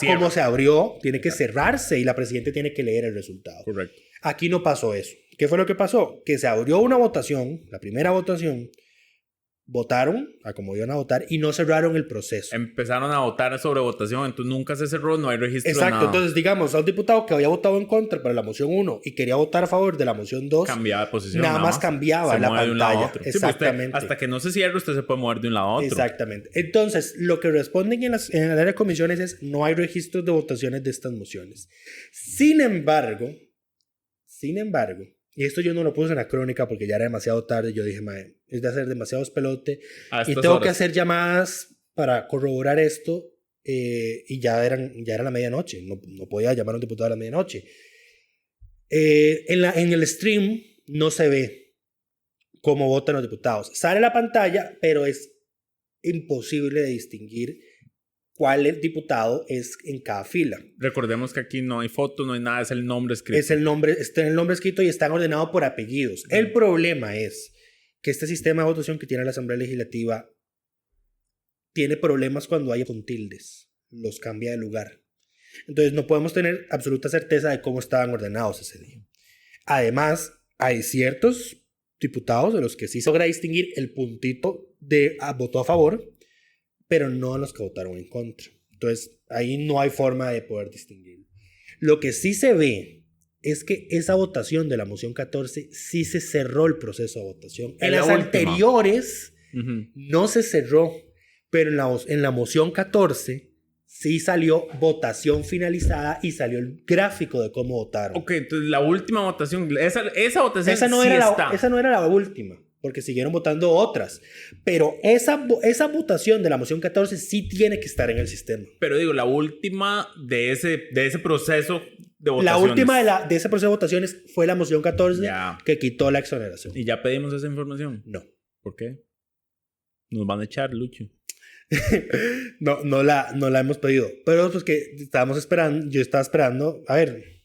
Speaker 6: como se abrió, tiene que cerrarse y la presidenta tiene que leer el resultado.
Speaker 7: Correcto.
Speaker 6: Aquí no pasó eso. ¿Qué fue lo que pasó? Que se abrió una votación, la primera votación, votaron a como iban a votar y no cerraron el proceso.
Speaker 7: Empezaron a votar sobre votación, entonces nunca se cerró, no hay registro.
Speaker 6: Exacto,
Speaker 7: de nada.
Speaker 6: Entonces digamos, a un diputado que había votado en contra para la moción 1 y quería votar a favor de la moción 2,
Speaker 7: cambiaba de posición.
Speaker 6: Nada más cambiaba la pantalla.
Speaker 7: Sí,
Speaker 6: exactamente.
Speaker 7: Usted, hasta que no se cierre, usted se puede mover de un lado a otro.
Speaker 6: Exactamente. Entonces, lo que responden en el área de comisiones es no hay registros de votaciones de estas mociones. Sin embargo, y esto yo no lo puse en la crónica porque ya era demasiado tarde. Yo dije, mae, es de hacer demasiado espelote. Y tengo que hacer llamadas para corroborar esto. Y ya era la medianoche. No podía llamar a un diputado a la medianoche. En el stream no se ve cómo votan los diputados. Sale la pantalla, pero es imposible de distinguir cuál diputado es en cada fila.
Speaker 7: Recordemos que aquí no hay foto, no hay nada, es el nombre escrito.
Speaker 6: Está el nombre escrito y están ordenados por apellidos. El problema es que este sistema de votación que tiene la Asamblea Legislativa tiene problemas cuando hay con tildes. Los cambia de lugar. Entonces no podemos tener absoluta certeza de cómo estaban ordenados ese día. Además, hay ciertos diputados de los que sí se logra distinguir el puntito de votó a favor, pero no a los que votaron en contra. Entonces, ahí no hay forma de poder distinguirlo. Lo que sí se ve es que esa votación de la moción 14 sí se cerró el proceso de votación. En las anteriores no se cerró, pero en la moción 14 sí salió votación finalizada y salió el gráfico de cómo votaron.
Speaker 7: Ok, entonces la última votación, esa votación
Speaker 6: esa no
Speaker 7: sí
Speaker 6: era
Speaker 7: está.
Speaker 6: Esa no era la última, porque siguieron votando otras. Pero esa votación de la moción 14 sí tiene que estar en el sistema.
Speaker 7: Pero digo, la última de ese proceso de votaciones.
Speaker 6: La última de ese proceso de votaciones fue la moción 14 que quitó la exoneración.
Speaker 7: ¿Y ya pedimos esa información?
Speaker 6: No.
Speaker 7: ¿Por qué? Nos van a echar, Lucho.
Speaker 6: no la hemos pedido. Pero pues que estábamos esperando, yo estaba esperando, a ver,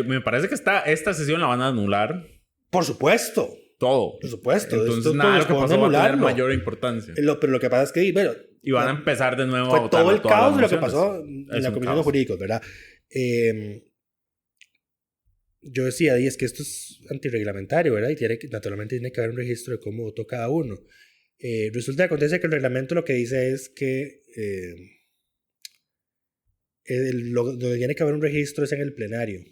Speaker 7: me parece que esta sesión la van a anular.
Speaker 6: Por supuesto.
Speaker 7: Todo.
Speaker 6: Por supuesto.
Speaker 7: Entonces nada de lo que pasó va a tener mayor importancia.
Speaker 6: Pero lo que pasa es que, bueno,
Speaker 7: y van a empezar de nuevo
Speaker 6: fue
Speaker 7: a votar
Speaker 6: todo el caos de lo que
Speaker 7: mociones.
Speaker 6: pasó en la Comisión de Jurídicos, ¿verdad? Yo decía, es que esto es antirreglamentario, ¿verdad? Y naturalmente tiene que haber un registro de cómo votó cada uno. Resulta que acontece que el reglamento lo que dice es que donde tiene que haber un registro es en el plenario.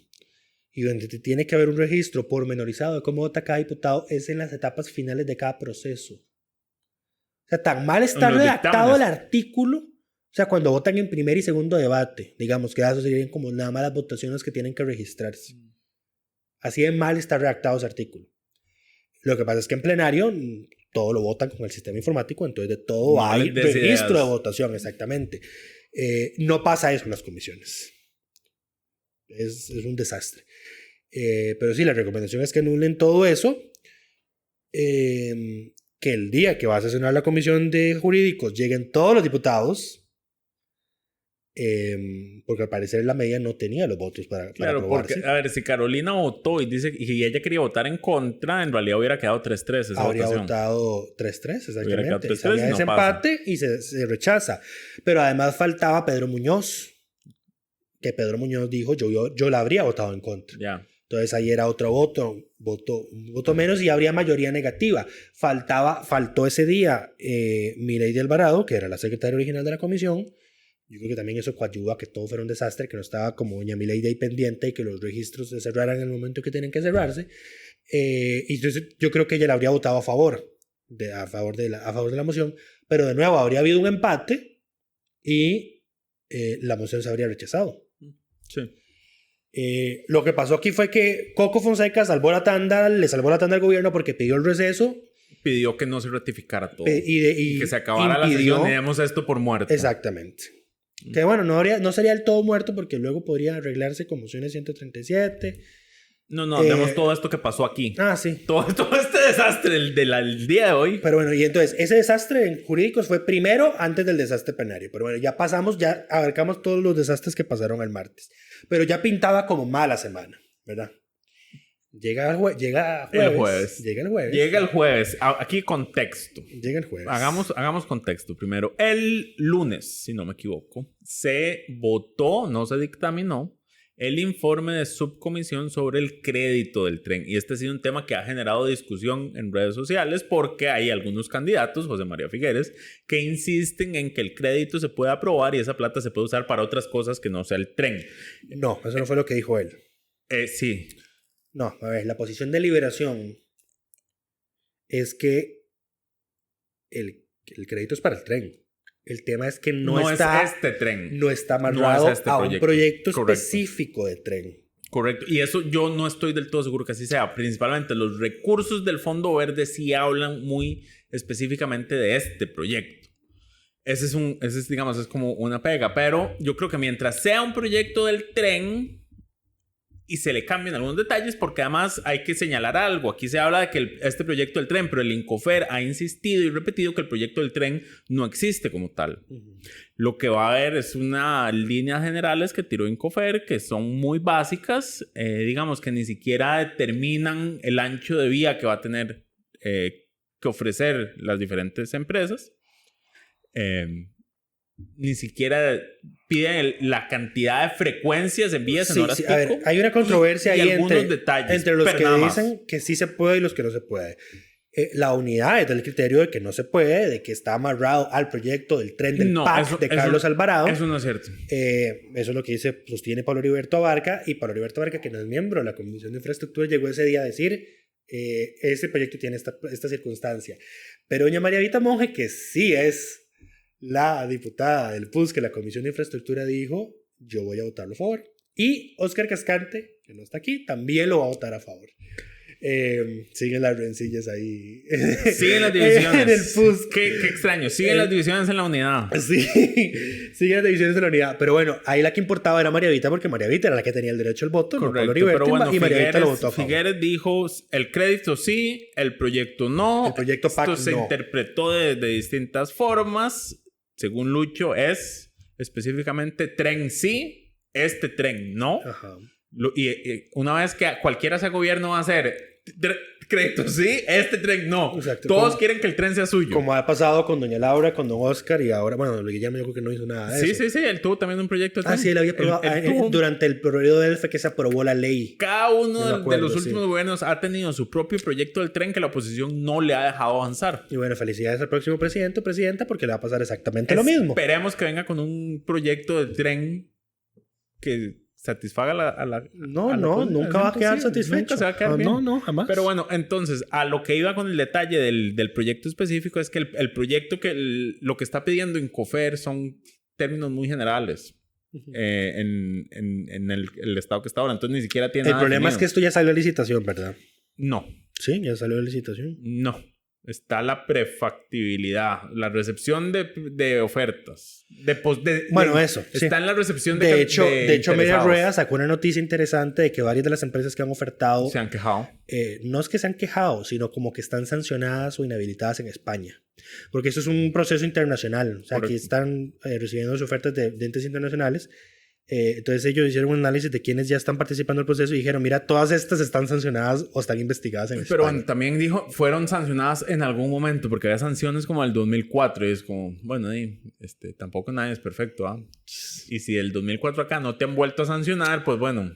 Speaker 6: Y donde tiene que haber un registro pormenorizado de cómo vota cada diputado es en las etapas finales de cada proceso. O sea, tan mal está redactado el artículo. O sea, cuando votan en primer y segundo debate, digamos que eso serían como nada más las votaciones que tienen que registrarse. Así de mal está redactado ese artículo. Lo que pasa es que en plenario todo lo votan con el sistema informático, entonces de todo hay registro de votación, exactamente. No pasa eso en las comisiones. Es un desastre. Pero sí, la recomendación es que anulen todo eso. Que el día que va a sesionar la comisión de jurídicos lleguen todos los diputados. Porque al parecer la media no tenía los votos para aprobarse.
Speaker 7: Porque, a ver, si Carolina votó y ella quería votar en contra, en realidad hubiera quedado 3-3 esa
Speaker 6: habría
Speaker 7: votación.
Speaker 6: Votado 3-3, exactamente.
Speaker 7: 3-3
Speaker 6: había
Speaker 7: no
Speaker 6: ese empate y se rechaza. Pero además faltaba Pedro Muñoz, que Pedro Muñoz dijo, yo la habría votado en contra.
Speaker 7: Ya.
Speaker 6: Entonces ahí era otro un voto menos y habría mayoría negativa. Faltó ese día Mireille Alvarado, que era la secretaria original de la comisión. Yo creo que también eso coadyuva a que todo fuera un desastre, que no estaba como doña Mireille ahí pendiente y que los registros se cerraran en el momento que tienen que cerrarse. Y entonces yo creo que ella la habría votado a favor de la moción, pero de nuevo habría habido un empate y la moción se habría rechazado.
Speaker 7: Sí.
Speaker 6: Lo que pasó aquí fue que Coco Fonseca le salvó la tanda al gobierno porque pidió el receso.
Speaker 7: Pidió que no se ratificara todo.
Speaker 6: Y
Speaker 7: que se acabara la sesión y demos esto por muerto.
Speaker 6: Exactamente. Que bueno, no sería el todo muerto porque luego podría arreglarse con mociones 137.
Speaker 7: No, vemos todo esto que pasó aquí.
Speaker 6: Sí.
Speaker 7: Todo este desastre del día de hoy.
Speaker 6: Pero bueno, y entonces ese desastre en jurídicos fue primero antes del desastre plenario. Pero bueno, ya abarcamos todos los desastres que pasaron el martes. Pero ya pintaba como mala semana, ¿verdad? Llega el jueves.
Speaker 7: Llega el jueves. Aquí contexto.
Speaker 6: Llega el jueves.
Speaker 7: Hagamos contexto primero. El lunes, si no me equivoco, se votó, no se dictaminó, el informe de subcomisión sobre el crédito del tren. Y este ha sido un tema que ha generado discusión en redes sociales porque hay algunos candidatos, José María Figueres, que insisten en que el crédito se puede aprobar y esa plata se puede usar para otras cosas que no sea el tren.
Speaker 6: No, eso no fue lo que dijo él.
Speaker 7: Sí.
Speaker 6: No, a ver, la posición de Liberación es que el crédito es para el tren. El tema es que no está
Speaker 7: este tren.
Speaker 6: No está amarrado a un proyecto
Speaker 7: Correcto.
Speaker 6: específico de tren.
Speaker 7: Correcto. Y eso yo no estoy del todo seguro que así sea. Principalmente los recursos del Fondo Verde sí hablan muy específicamente de este proyecto. Ese es, digamos, es como una pega. Pero yo creo que mientras sea un proyecto del tren y se le cambian algunos detalles, porque además hay que señalar algo. Aquí se habla de que este proyecto del tren, pero el Incofer ha insistido y repetido que el proyecto del tren no existe como tal. Lo que va a haber es unas líneas generales que tiró Incofer, que son muy básicas, digamos que ni siquiera determinan el ancho de vía que va a tener que ofrecer las diferentes empresas. ni siquiera piden la cantidad de frecuencias en vías en horas pico.
Speaker 6: A ver, hay una controversia
Speaker 7: y
Speaker 6: ahí
Speaker 7: algunos detalles,
Speaker 6: entre los
Speaker 7: pero
Speaker 6: que
Speaker 7: nada más.
Speaker 6: dicen que sí se puede y los que no se puede. La unidad es del criterio de que no se puede, de que está amarrado al proyecto del tren del PAC de Carlos Alvarado.
Speaker 7: Eso no es cierto.
Speaker 6: Eso es lo que sostiene Pablo Heriberto Abarca, y Pablo Heriberto Abarca, que no es miembro de la Comisión de Infraestructura, llegó ese día a decir, ese proyecto tiene esta circunstancia. Pero doña María Vita Monge, que sí es la diputada del PUS que la Comisión de Infraestructura, dijo, yo voy a votarlo a favor. Y Óscar Cascante, que no está aquí, también lo va a votar a favor. Siguen las rencillas ahí.
Speaker 7: Siguen las divisiones.
Speaker 6: En el PUS.
Speaker 7: Qué extraño. Siguen las divisiones en la unidad.
Speaker 6: Sí, siguen las divisiones de la unidad. Pero bueno, ahí la que importaba era María Vita, porque María Vita era la que tenía el derecho al voto.
Speaker 7: Correcto,
Speaker 6: no Pablo Heriberto,
Speaker 7: pero bueno,
Speaker 6: y María Vita lo votó a favor.
Speaker 7: Figueres dijo, el crédito sí, el proyecto no.
Speaker 6: El proyecto PAC
Speaker 7: Esto se
Speaker 6: no.
Speaker 7: interpretó de distintas formas. Según Lucho, es específicamente tren sí, este tren no.
Speaker 6: Ajá.
Speaker 7: Y una vez que cualquiera sea gobierno va a hacer crédito sí, este tren no.
Speaker 6: Exacto.
Speaker 7: Todos quieren que el tren sea suyo.
Speaker 6: Como ha pasado con doña Laura, con don Óscar, y ahora, bueno, don Guillermo yo creo que no hizo nada de eso.
Speaker 7: Sí, él tuvo también un proyecto de tren.
Speaker 6: Sí, él había aprobado. Durante el periodo de él fue que se aprobó la ley.
Speaker 7: Cada uno
Speaker 6: No me acuerdo,
Speaker 7: de los últimos gobiernos ha tenido su propio proyecto del tren que la oposición no le ha dejado avanzar.
Speaker 6: Y bueno, felicidades al próximo presidente o presidenta, porque le va a pasar exactamente lo mismo.
Speaker 7: Esperemos que venga con un proyecto de tren que satisfaga a la
Speaker 6: nunca va a quedar satisfecho.
Speaker 7: Nunca se va a quedar bien.
Speaker 6: No, jamás.
Speaker 7: Pero bueno, entonces, a lo que iba con el detalle del proyecto específico es que el proyecto lo que está pidiendo Incofer son términos muy generales. En el estado que está ahora. Entonces ni siquiera tiene
Speaker 6: El
Speaker 7: nada
Speaker 6: problema
Speaker 7: definido.
Speaker 6: es que esto ya salió a licitación, ¿verdad?
Speaker 7: No.
Speaker 6: Sí, ya salió a licitación.
Speaker 7: No. Está la prefactibilidad, la recepción de ofertas.
Speaker 6: Eso.
Speaker 7: Está en la recepción
Speaker 6: de hecho, Media
Speaker 7: interesados.
Speaker 6: Rueda sacó una noticia interesante de que varias de las empresas que han ofertado
Speaker 7: Se han quejado.
Speaker 6: No es que se han quejado, sino como que están sancionadas o inhabilitadas en España. Porque eso es un proceso internacional. O sea,
Speaker 7: Correcto.
Speaker 6: aquí están recibiendo sus ofertas de entes internacionales. Entonces ellos hicieron un análisis de quienes ya están participando en el proceso y dijeron, mira, todas estas están sancionadas o están investigadas en
Speaker 7: Pero
Speaker 6: España.
Speaker 7: bueno, también dijo, fueron sancionadas en algún momento, porque había sanciones como el 2004 y es como, bueno, tampoco nadie es perfecto, ¿ah? Y si el 2004 acá no te han vuelto a sancionar, pues bueno,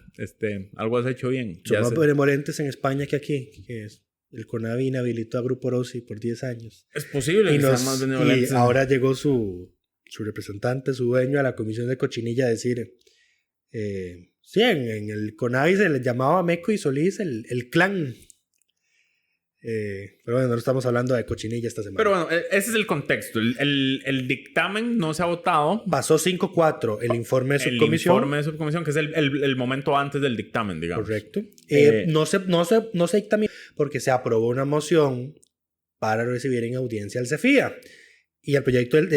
Speaker 7: algo has hecho bien.
Speaker 6: Son más benevolentes en España que aquí, que es el CONAVI inhabilitó a Grupo Rossi por 10 años.
Speaker 7: Es posible que sean más benevolentes.
Speaker 6: Y ahora llegó su representante, su dueño, a la comisión de Cochinilla a decir, sí, en el CONAVI se les llamaba Meco y Solís el clan. Pero bueno, no estamos hablando de Cochinilla esta semana.
Speaker 7: Pero bueno, ese es el contexto. El dictamen no se ha votado.
Speaker 6: Pasó 5-4 el informe de subcomisión.
Speaker 7: El informe de subcomisión, que es el momento antes del dictamen, digamos.
Speaker 6: Correcto. No se dictaminó porque se aprobó una moción para recibir en audiencia al CEFIA. Y el proyecto, el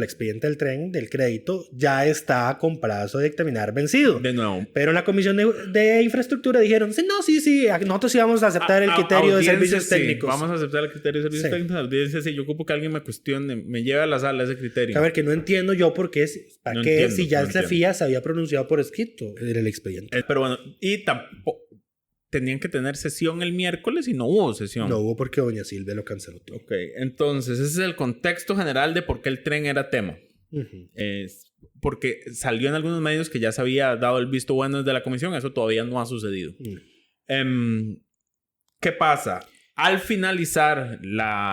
Speaker 6: expediente del tren, del crédito, ya está con plazo de dictaminar vencido.
Speaker 7: De nuevo.
Speaker 6: Pero en la Comisión de Infraestructura dijeron, sí, nosotros sí vamos a aceptar el criterio de servicios técnicos.
Speaker 7: Vamos a aceptar el criterio de servicios técnicos. Audiencia, sí, yo ocupo que alguien me cuestione, me lleve a la sala ese criterio.
Speaker 6: A ver, que no entiendo yo por qué, si ya el CEFIA se había pronunciado por escrito en el expediente.
Speaker 7: Pero bueno, y tampoco... Tenían que tener sesión el miércoles y no hubo sesión.
Speaker 6: No hubo porque doña Silvia lo canceló todo.
Speaker 7: Ok, entonces ese es el contexto general de por qué el tren era tema. Es porque salió en algunos medios que ya se había dado el visto bueno desde la comisión. Eso todavía no ha sucedido. ¿Qué pasa? Al finalizar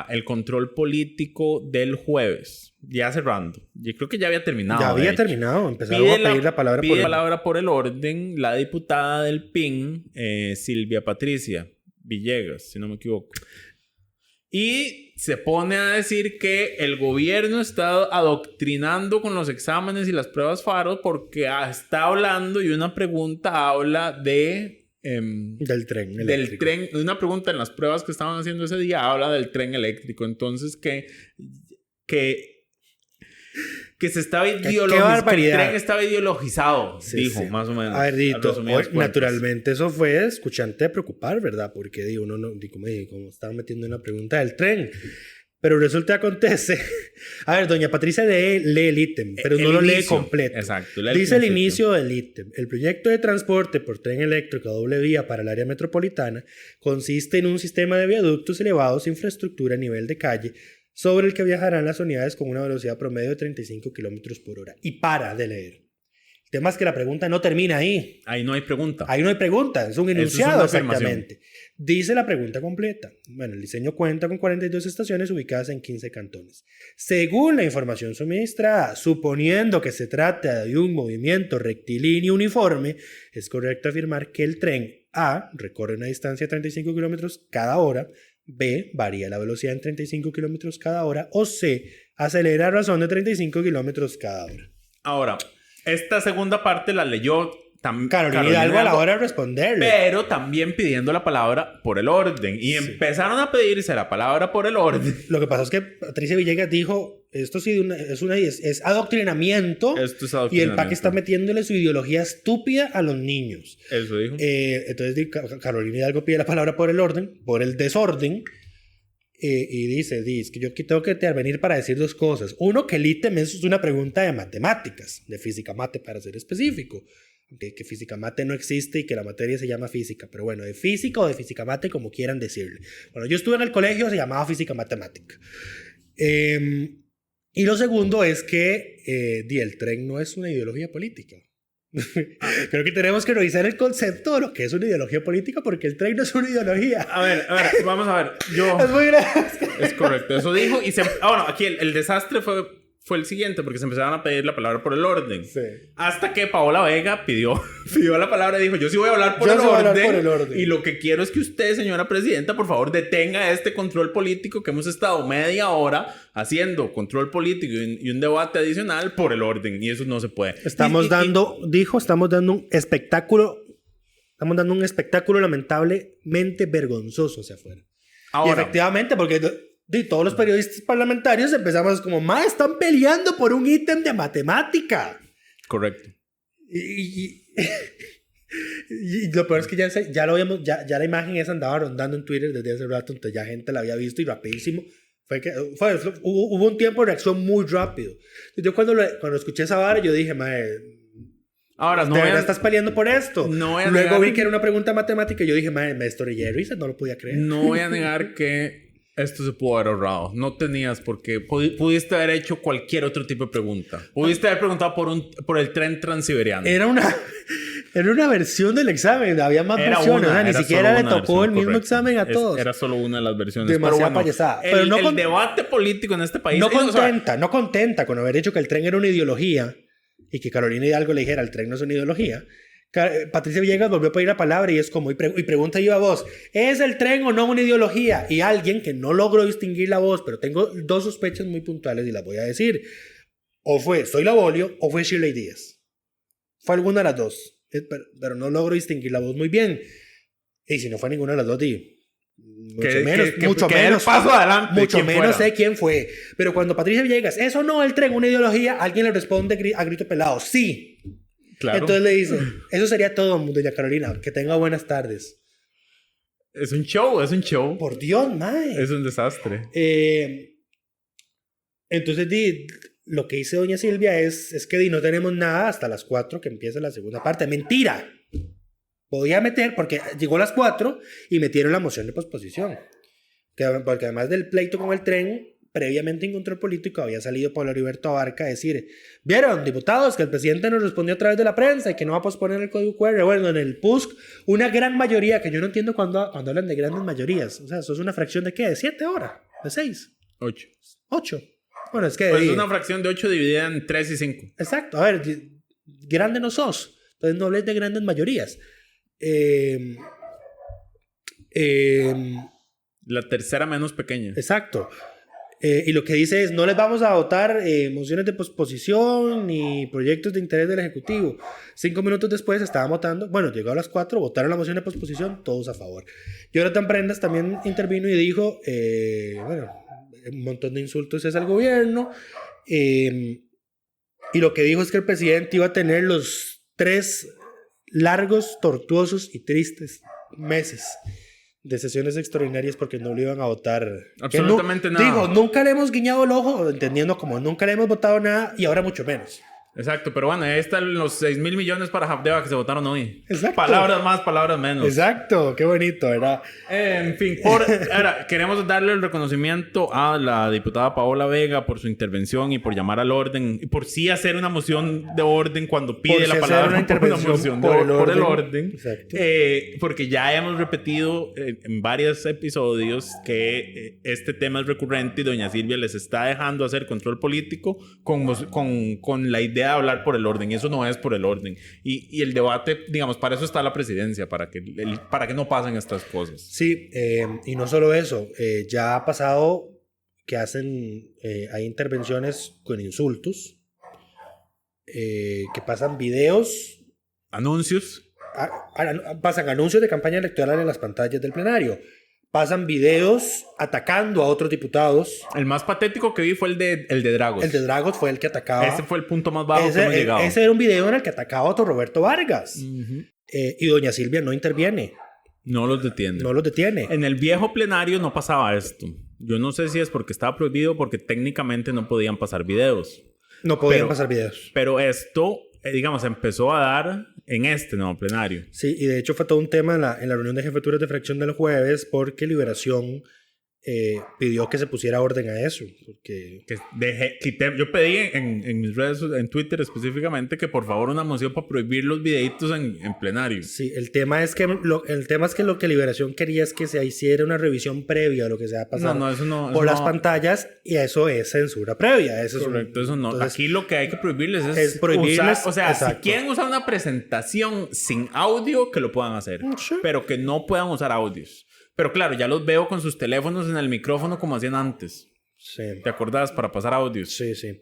Speaker 7: el control político del jueves, ya cerrando, yo creo que ya había terminado.
Speaker 6: Ya había terminado, empezaron a pedir la palabra
Speaker 7: por el orden la diputada del PIN, Silvia Patricia Villegas, si no me equivoco. Y se pone a decir que el gobierno está adoctrinando con los exámenes y las pruebas FARO porque está hablando y una pregunta habla de...
Speaker 6: del tren eléctrico.
Speaker 7: Del tren, una pregunta en las pruebas que estaban haciendo ese día habla del tren eléctrico. Entonces que se estaba ideologizado. Que el tren estaba ideologizado, sí, dijo, sí. Más o menos.
Speaker 6: A ver, Dito, naturalmente eso fue escuchante de preocupar, ¿verdad? Porque uno no, como estaba metiendo una pregunta del tren. Pero resulta acontece. A ver, doña Patricia lee el ítem, pero no lo lee completo.
Speaker 7: Exacto.
Speaker 6: Dice el inicio del ítem. El proyecto de transporte por tren eléctrico a doble vía para el área metropolitana consiste en un sistema de viaductos elevados, infraestructura a nivel de calle, sobre el que viajarán las unidades con una velocidad promedio de 35 kilómetros por hora. Y para de leer. El tema es que la pregunta no termina ahí.
Speaker 7: Ahí no hay pregunta.
Speaker 6: Ahí no hay pregunta, es un enunciado
Speaker 7: es una afirmación.
Speaker 6: exactamente. Dice la pregunta completa. Bueno, el diseño cuenta con 42 estaciones ubicadas en 15 cantones. Según la información suministrada, suponiendo que se trata de un movimiento rectilíneo uniforme, es correcto afirmar que el tren A recorre una distancia de 35 kilómetros cada hora, B varía la velocidad en 35 kilómetros cada hora, o C acelera a razón de 35 kilómetros cada hora.
Speaker 7: Ahora, esta segunda parte la leyó
Speaker 6: Carolina Hidalgo a la hora de responderle.
Speaker 7: pero también pidiendo la palabra por el orden. Y empezaron a pedirse la palabra por el orden.
Speaker 6: Lo que pasó es que Patricia Villegas dijo, esto sí es adoctrinamiento,
Speaker 7: Esto es
Speaker 6: y el
Speaker 7: adoctrinamiento.
Speaker 6: PAC está metiéndole su ideología estúpida a los niños.
Speaker 7: Eso dijo.
Speaker 6: Entonces Carolina Hidalgo pide la palabra por el orden, por el desorden, y dice que yo aquí tengo que intervenir para decir dos cosas. Uno, que el ítem es una pregunta de matemáticas, de física mate para ser específico. Que física mate no existe y que la materia se llama física, pero bueno, de física o de física mate, como quieran decirle. Bueno, yo estuve en el colegio, se llamaba física matemática. Y lo segundo es que el tren no es una ideología política. Creo que tenemos que revisar el concepto de lo que es una ideología política, porque el tren no es una ideología.
Speaker 7: A ver, vamos a ver.
Speaker 6: Es muy grave.
Speaker 7: Es correcto, eso dijo. Y bueno, aquí el desastre fue el siguiente, porque se empezaron a pedir la palabra por el orden.
Speaker 6: Sí.
Speaker 7: Hasta que Paola Vega pidió la palabra y dijo, yo sí voy a hablar por el orden. Y lo que quiero es que usted, señora presidenta, por favor, detenga este control político que hemos estado media hora haciendo control político y un debate adicional por el orden. Y eso no se puede.
Speaker 6: Estamos dando un espectáculo. Estamos dando un espectáculo lamentablemente vergonzoso hacia afuera.
Speaker 7: Ahora,
Speaker 6: y efectivamente, porque todos los periodistas parlamentarios empezamos como, están peleando por un ítem de matemática.
Speaker 7: correcto.
Speaker 6: Y lo peor es que ya lo habíamos, ya la imagen esa andaba rondando en Twitter desde hace rato, entonces ya gente la había visto y rapidísimo. Hubo un tiempo de reacción muy rápido. Yo cuando escuché esa vara, yo dije,
Speaker 7: ahora,
Speaker 6: ¿de verdad estás peleando por esto? Luego vi que era una pregunta matemática y yo dije, me estoy risa, no lo podía creer.
Speaker 7: No voy a negar que esto se pudo haber ahorrado. No tenías porque pudiste haber hecho cualquier otro tipo de pregunta. Pudiste haber preguntado por el tren transiberiano.
Speaker 6: Era una versión del examen. Había más versiones. Ni siquiera le tocó el mismo examen a todos.
Speaker 7: Era solo una de las versiones.
Speaker 6: Demasiada payasada. Pero
Speaker 7: el debate político en este país...
Speaker 6: No contenta con haber dicho que el tren era una ideología y que Carolina Hidalgo le dijera el tren no es una ideología. Patricia Villegas volvió a pedir la palabra y es como, y pregunta yo a vos, ¿es el tren o no una ideología? Y alguien que no logró distinguir la voz, pero tengo dos sospechas muy puntuales y las voy a decir. O fue Soy Labolio o fue Shirley Díaz. Fue alguna de las dos, pero no logro distinguir la voz muy bien. Y si no fue ninguna de las dos, mucho menos
Speaker 7: paso adelante.
Speaker 6: Mucho menos sé quién fue. Pero cuando Patricia Villegas, ¿eso no el tren, una ideología? Alguien le responde a grito pelado, sí.
Speaker 7: Claro.
Speaker 6: Entonces le dice, eso sería todo, doña Carolina, que tenga buenas tardes.
Speaker 7: Es un show.
Speaker 6: Por Dios, mae.
Speaker 7: Es un desastre.
Speaker 6: Entonces lo que dice doña Silvia es que no tenemos nada hasta las 4 que empieza la segunda parte. Mentira. Podía meter, porque llegó a las 4 y metieron la moción de posposición. Porque además del pleito con el tren, previamente en control político había salido Pablo Heriberto Abarca a decir, ¿vieron, diputados, que el presidente nos respondió a través de la prensa y que no va a posponer el código QR? Bueno, en el PUSC, una gran mayoría, que yo no entiendo cuando hablan de grandes mayorías. O sea, eso es una fracción de ¿qué? ¿De 7 horas? ¿De 6? 8. Bueno, es que...
Speaker 7: Pues es una fracción de 8 dividida en 3 y 5.
Speaker 6: Exacto. A ver, grande no sos. Entonces no hables de grandes mayorías.
Speaker 7: La tercera menos pequeña.
Speaker 6: Exacto. Y lo que dice es, no les vamos a votar mociones de posposición ni proyectos de interés del Ejecutivo. 5 minutos después estaban votando, bueno, llegó a las 4, votaron la moción de posposición, todos a favor. Jonathan Prendas también intervino y dijo, un montón de insultos es al gobierno, y lo que dijo es que el presidente iba a tener los 3 largos, tortuosos y tristes meses de sesiones extraordinarias porque no lo iban a votar.
Speaker 7: Absolutamente nada.
Speaker 6: Digo, nunca le hemos guiñado el ojo, entendiendo como nunca le hemos votado nada y ahora mucho menos.
Speaker 7: Exacto, pero bueno, ahí están los 6,000 millones para Habdeba que se votaron hoy.
Speaker 6: Exacto.
Speaker 7: Palabras más, palabras menos.
Speaker 6: Exacto, qué bonito, ¿verdad?
Speaker 7: En fin, ahora, queremos darle el reconocimiento a la diputada Paola Vega por su intervención y por llamar al orden y por sí hacer una moción de orden cuando pide
Speaker 6: Por
Speaker 7: la
Speaker 6: sí
Speaker 7: palabra.
Speaker 6: hacer una intervención
Speaker 7: moción
Speaker 6: por el
Speaker 7: orden.
Speaker 6: Exacto.
Speaker 7: Porque ya hemos repetido en varios episodios que este tema es recurrente y doña Silvia les está dejando hacer control político con la idea de hablar por el orden, y eso no es por el orden. Y el debate, digamos, para eso está la presidencia, para que no pasen estas cosas.
Speaker 6: Sí, y no solo eso, ya ha pasado que hay intervenciones con insultos, que pasan videos,
Speaker 7: Anuncios.
Speaker 6: pasan anuncios de campaña electoral en las pantallas del plenario, pasan videos atacando a otros diputados.
Speaker 7: El más patético que vi fue el de Dragos.
Speaker 6: El de Dragos fue el que atacaba.
Speaker 7: Ese fue el punto más bajo que hemos llegado.
Speaker 6: Ese era un video en el que atacaba a otro Roberto Vargas. Y doña Silvia no interviene.
Speaker 7: No los detiene.
Speaker 6: No los detiene.
Speaker 7: En el viejo plenario no pasaba esto. Yo no sé si es porque estaba prohibido o porque técnicamente no podían pasar videos.
Speaker 6: No podían pasar videos.
Speaker 7: Pero esto, digamos, empezó a dar en este nuevo plenario.
Speaker 6: Sí, y de hecho fue todo un tema en la reunión de jefaturas de fracción del jueves porque Liberación pidió que se pusiera orden a eso. Porque...
Speaker 7: Yo pedí en mis redes, en Twitter específicamente, que por favor una moción para prohibir los videitos en plenario.
Speaker 6: Sí, el tema es que lo que Liberación quería es que se hiciera una revisión previa a lo que se va a pasar por las pantallas, y eso es censura previa. Eso
Speaker 7: correcto,
Speaker 6: es
Speaker 7: eso no.
Speaker 6: Entonces,
Speaker 7: aquí lo que hay que prohibirles
Speaker 6: es prohibirles,
Speaker 7: usar, o sea,
Speaker 6: exacto.
Speaker 7: si quieren usar una presentación sin audio, que lo puedan hacer,
Speaker 6: Sure.
Speaker 7: pero que no puedan usar audios. Pero claro, ya los veo con sus teléfonos en el micrófono como hacían antes.
Speaker 6: Sí.
Speaker 7: ¿Te acordás? Para pasar audios.
Speaker 6: Sí, sí.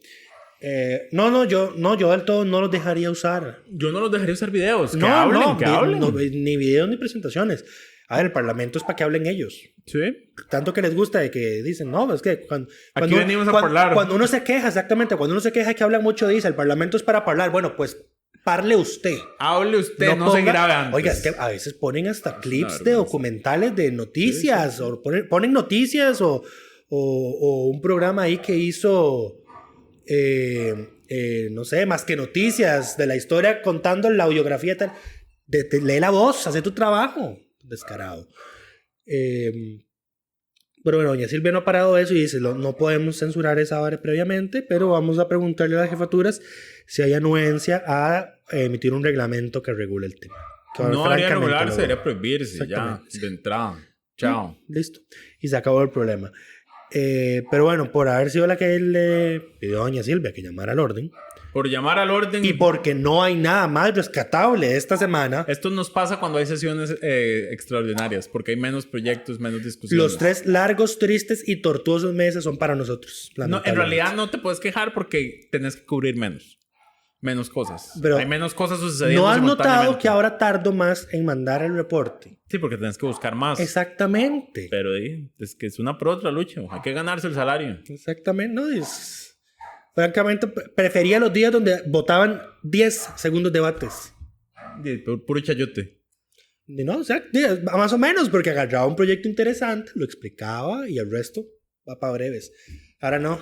Speaker 6: Yo del todo no los dejaría usar.
Speaker 7: Yo no los dejaría usar videos. Que hablen.
Speaker 6: Ni videos ni presentaciones. A ver, el Parlamento es para que hablen ellos.
Speaker 7: Sí.
Speaker 6: Tanto que les gusta de que dicen, no, es que cuando
Speaker 7: venimos a hablar.
Speaker 6: Cuando uno se queja, exactamente, cuando uno se queja que hablan mucho, dice, el Parlamento es para hablar. Bueno, pues parle usted.
Speaker 7: Hable usted, no se grabe antes.
Speaker 6: Oiga, es que a veces ponen hasta clips de documentales de noticias, o ponen noticias, o un programa ahí que hizo, no sé, Más que Noticias, de la historia contando la audiografía tal. Lee la voz, hace tu trabajo. Descarado. Pero bueno, doña Silvia no ha parado eso y dice, no podemos censurar esa hora previamente, pero vamos a preguntarle a las jefaturas si hay anuencia a emitir un reglamento que regule el tema.
Speaker 7: No habría regularse, debería prohibirse ya, de entrada. Chao.
Speaker 6: Listo. Y se acabó el problema. Pero bueno, por haber sido la que él le pidió a doña Silvia que llamara al orden.
Speaker 7: Por llamar al orden.
Speaker 6: Y porque no hay nada más rescatable esta semana.
Speaker 7: Esto nos pasa cuando hay sesiones extraordinarias, porque hay menos proyectos, menos discusiones.
Speaker 6: Los 3 largos, tristes y tortuosos meses son para nosotros.
Speaker 7: No, en realidad no te puedes quejar porque tenés que cubrir menos cosas.
Speaker 6: Pero
Speaker 7: hay menos cosas sucediendo.
Speaker 6: ¿no has notado que ahora tardo más en mandar el reporte?
Speaker 7: Sí, porque tenés que buscar más.
Speaker 6: Exactamente.
Speaker 7: Pero es que es una por otra lucha. Hay que ganarse el salario.
Speaker 6: Exactamente. No, francamente, prefería los días donde votaban 10 segundos debates.
Speaker 7: Puro chayote.
Speaker 6: No, o sea, más o menos, porque agarraba un proyecto interesante, lo explicaba y el resto va para breves. Ahora no.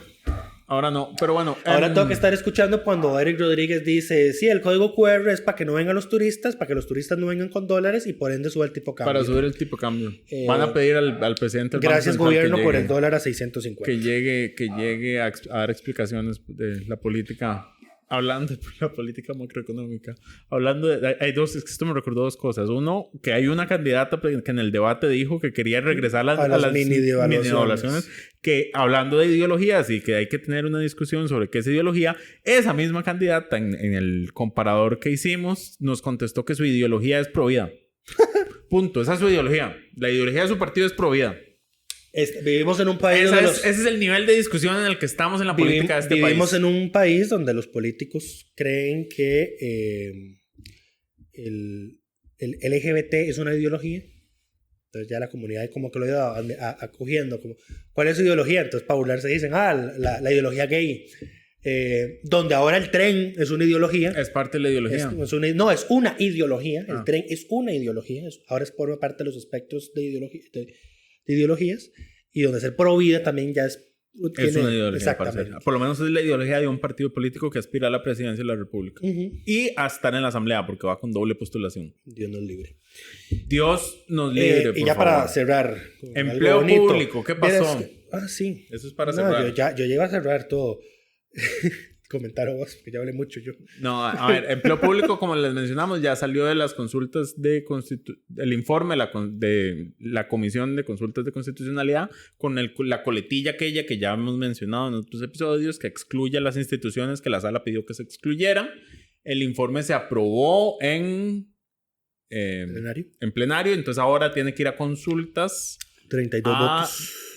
Speaker 7: Ahora no, pero bueno.
Speaker 6: Ahora tengo que estar escuchando cuando Eric Rodríguez dice, sí, el código QR es para que no vengan los turistas, para que los turistas no vengan con dólares y por ende sube el tipo de cambio.
Speaker 7: Para subir el tipo de cambio. Van a pedir al presidente del
Speaker 6: gracias
Speaker 7: Banco Central
Speaker 6: gobierno por el dólar a 650.
Speaker 7: Que llegue a dar explicaciones de la política. Hablando de la política macroeconómica, hay dos, es que esto me recordó dos cosas. Uno, que hay una candidata que en el debate dijo que quería regresar a las mini devaluaciones, que hablando de ideologías y que hay que tener una discusión sobre qué es ideología, esa misma candidata en el comparador que hicimos nos contestó que su ideología es provida. Punto, esa es su ideología. La ideología de su partido es provida.
Speaker 6: Vivimos en un país
Speaker 7: ese es el nivel de discusión en el que estamos en la política de este país.
Speaker 6: Vivimos en un país donde los políticos creen que el LGBT es una ideología. Entonces ya la comunidad como que lo iba acogiendo. Como, ¿cuál es su ideología? Entonces para burlarse dicen, la ideología gay. Donde ahora el tren es una ideología.
Speaker 7: Es parte de la ideología.
Speaker 6: Es una ideología. El tren es una ideología. Ahora es forma parte de los aspectos de ideologías, y donde ser pro vida también ya es
Speaker 7: Es una ideología,
Speaker 6: exactamente.
Speaker 7: parece. Por lo menos es la ideología de un partido político que aspira a la presidencia de la República. Y a estar en la Asamblea, porque va con doble postulación.
Speaker 6: Dios nos libre.
Speaker 7: Dios nos libre,
Speaker 6: Y
Speaker 7: por
Speaker 6: ya
Speaker 7: favor.
Speaker 6: para cerrar. con
Speaker 7: Empleo
Speaker 6: algo bonito.
Speaker 7: público, ¿qué pasó?
Speaker 6: Sí.
Speaker 7: Eso es para
Speaker 6: No,
Speaker 7: cerrar.
Speaker 6: yo llego a cerrar todo. Comentaron vos, porque ya hablé mucho yo.
Speaker 7: No, a ver, empleo público, como les mencionamos, ya salió de las consultas de el informe de la Comisión de Consultas de Constitucionalidad con la coletilla aquella que ya hemos mencionado en otros episodios, que excluye a las instituciones que la sala pidió que se excluyeran. El informe se aprobó en plenario, entonces ahora tiene que ir a consultas.
Speaker 6: 32 votos.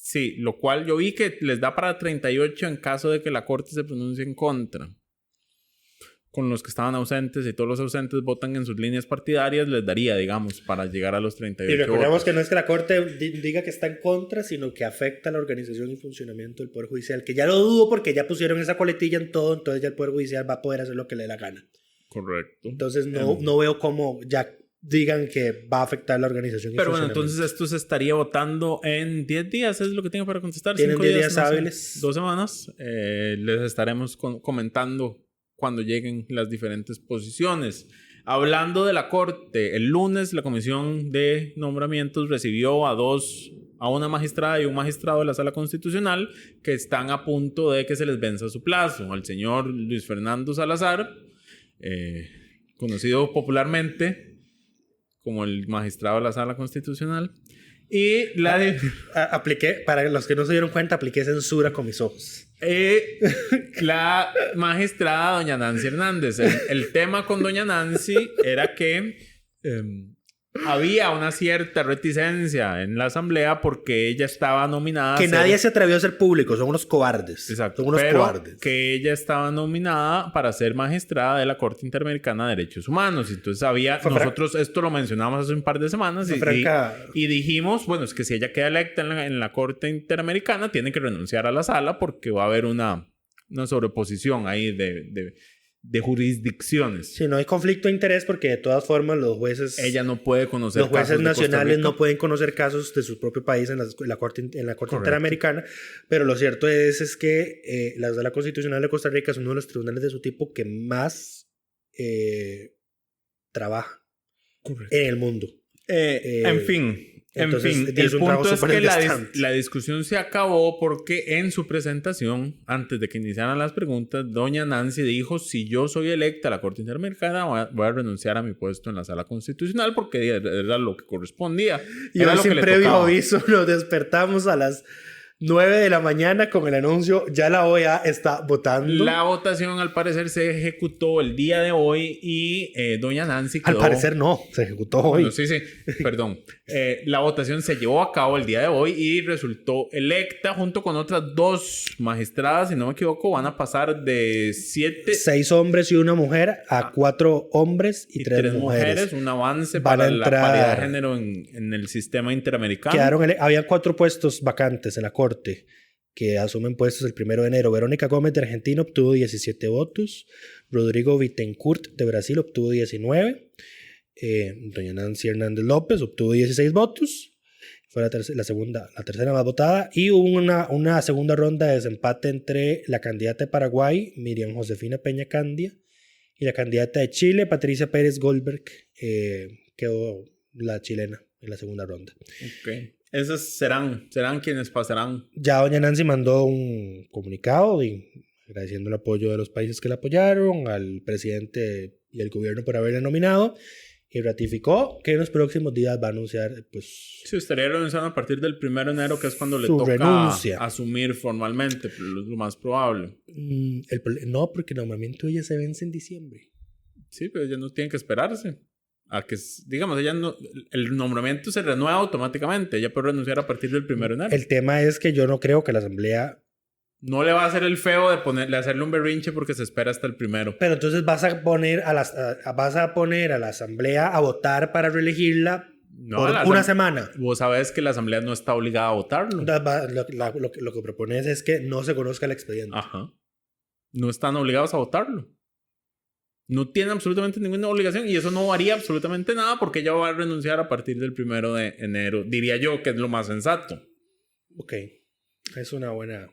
Speaker 7: Sí, lo cual yo vi que les da para 38 en caso de que la Corte se pronuncie en contra. Con los que estaban ausentes y todos los ausentes votan en sus líneas partidarias, les daría, digamos, para llegar a los 38
Speaker 6: Y recordemos
Speaker 7: votos.
Speaker 6: que no es que la Corte diga que está en contra, sino que afecta la organización y funcionamiento del Poder Judicial, que ya lo dudo porque ya pusieron esa coletilla en todo, entonces ya el Poder Judicial va a poder hacer lo que le dé la gana.
Speaker 7: Correcto.
Speaker 6: Entonces no veo cómo ya digan que va a afectar la organización y
Speaker 7: Pero bueno,
Speaker 6: funcionamiento.
Speaker 7: entonces esto se estaría votando en 10 días, es lo que tengo para contestar.
Speaker 6: Tienen
Speaker 7: 5
Speaker 6: 10 días
Speaker 7: no sé,
Speaker 6: hábiles.
Speaker 7: 2 semanas. Les estaremos comentando cuando lleguen las diferentes posiciones. Hablando de la Corte, el lunes la Comisión de Nombramientos recibió a una magistrada y un magistrado de la Sala Constitucional que están a punto de que se les venza su plazo. Al señor Luis Fernando Salazar, conocido popularmente como el magistrado de la Sala Constitucional. Y
Speaker 6: Apliqué, para los que no se dieron cuenta, apliqué censura con mis ojos.
Speaker 7: La magistrada doña Nancy Hernández. El tema con doña Nancy era que había una cierta reticencia en la asamblea porque ella estaba nominada
Speaker 6: Que nadie se atrevió a ser público, son unos cobardes.
Speaker 7: Exacto,
Speaker 6: Son unos
Speaker 7: pero
Speaker 6: cobardes.
Speaker 7: que ella estaba nominada para ser magistrada de la Corte Interamericana de Derechos Humanos. Entonces nosotros esto lo mencionamos hace un par de semanas y dijimos, bueno, es que si ella queda electa en la Corte Interamericana, tiene que renunciar a la sala porque va a haber una sobreposición ahí de jurisdicciones.
Speaker 6: Si no hay conflicto de interés, porque de todas formas los jueces...
Speaker 7: Ella no puede conocer
Speaker 6: Los jueces
Speaker 7: casos de Costa
Speaker 6: nacionales
Speaker 7: Rica.
Speaker 6: no pueden conocer casos de su propio país en la Corte Interamericana, pero lo cierto es que la Sala Constitucional de Costa Rica es uno de los tribunales de su tipo que más trabaja en el mundo.
Speaker 7: En fin,
Speaker 6: entonces,
Speaker 7: el
Speaker 6: es un trabajo
Speaker 7: punto es
Speaker 6: súper
Speaker 7: que
Speaker 6: desgastante.
Speaker 7: la discusión se acabó porque en su presentación, antes de que iniciaran las preguntas, doña Nancy dijo, si yo soy electa a la Corte Interamericana, voy a renunciar a mi puesto en la Sala Constitucional porque era lo que correspondía.
Speaker 6: Y
Speaker 7: Era
Speaker 6: hoy
Speaker 7: lo que
Speaker 6: sin
Speaker 7: le
Speaker 6: previo
Speaker 7: tocaba.
Speaker 6: aviso nos despertamos a las 9 de la mañana con el anuncio, ya la OEA está votando.
Speaker 7: La votación al parecer se ejecutó el día de hoy y doña Nancy quedó...
Speaker 6: Al parecer no, se ejecutó hoy.
Speaker 7: Bueno, sí, perdón. La votación se llevó a cabo el día de hoy y resultó electa junto con otras 2 magistradas, si no me equivoco, van a pasar de 6
Speaker 6: hombres y una mujer a 4 hombres y 3 mujeres.
Speaker 7: Un avance
Speaker 6: Van a
Speaker 7: para la
Speaker 6: entrar-
Speaker 7: paridad de género en el sistema interamericano.
Speaker 6: Habían 4 puestos vacantes en la Corte que asumen puestos el 1 de enero. Verónica Gómez de Argentina obtuvo 17 votos. Rodrigo Bittencourt de Brasil obtuvo 19. Doña Nancy Hernández López obtuvo 16 votos. Fue la tercera más votada. Y hubo una segunda ronda de desempate entre la candidata de Paraguay, Miriam Josefina Peña Candia, y la candidata de Chile, Patricia Pérez Goldberg. Quedó la chilena en la segunda ronda.
Speaker 7: Ok. Esos serán quienes pasarán.
Speaker 6: Ya doña Nancy mandó un comunicado agradeciendo el apoyo de los países que la apoyaron, al presidente y al gobierno por haberla nominado, y ratificó que en los próximos días va a anunciar, pues...
Speaker 7: Sí, estaría renunciando a partir del 1 de enero, que es cuando le
Speaker 6: Su
Speaker 7: toca
Speaker 6: renuncia.
Speaker 7: asumir formalmente, pero es lo más probable.
Speaker 6: No, porque el nombramiento ella se vence en diciembre.
Speaker 7: Sí, pero ella no tiene que esperarse. A que, digamos, ella no, el nombramiento se renueva automáticamente. Ella puede renunciar a partir del 1 de enero.
Speaker 6: El tema es que yo no creo que la asamblea...
Speaker 7: No le va a hacer el feo de hacerle un berrinche porque se espera hasta el 1.
Speaker 6: Pero entonces vas a poner a la asamblea a votar para reelegirla por una semana.
Speaker 7: Vos sabés que la asamblea no está obligada a votarlo.
Speaker 6: Lo que propones es que no se conozca el expediente.
Speaker 7: Ajá. No están obligados a votarlo. No tiene absolutamente ninguna obligación y eso no varía absolutamente nada porque ella va a renunciar a partir del 1 de enero. Diría yo que es lo más sensato.
Speaker 6: Ok. Es una buena...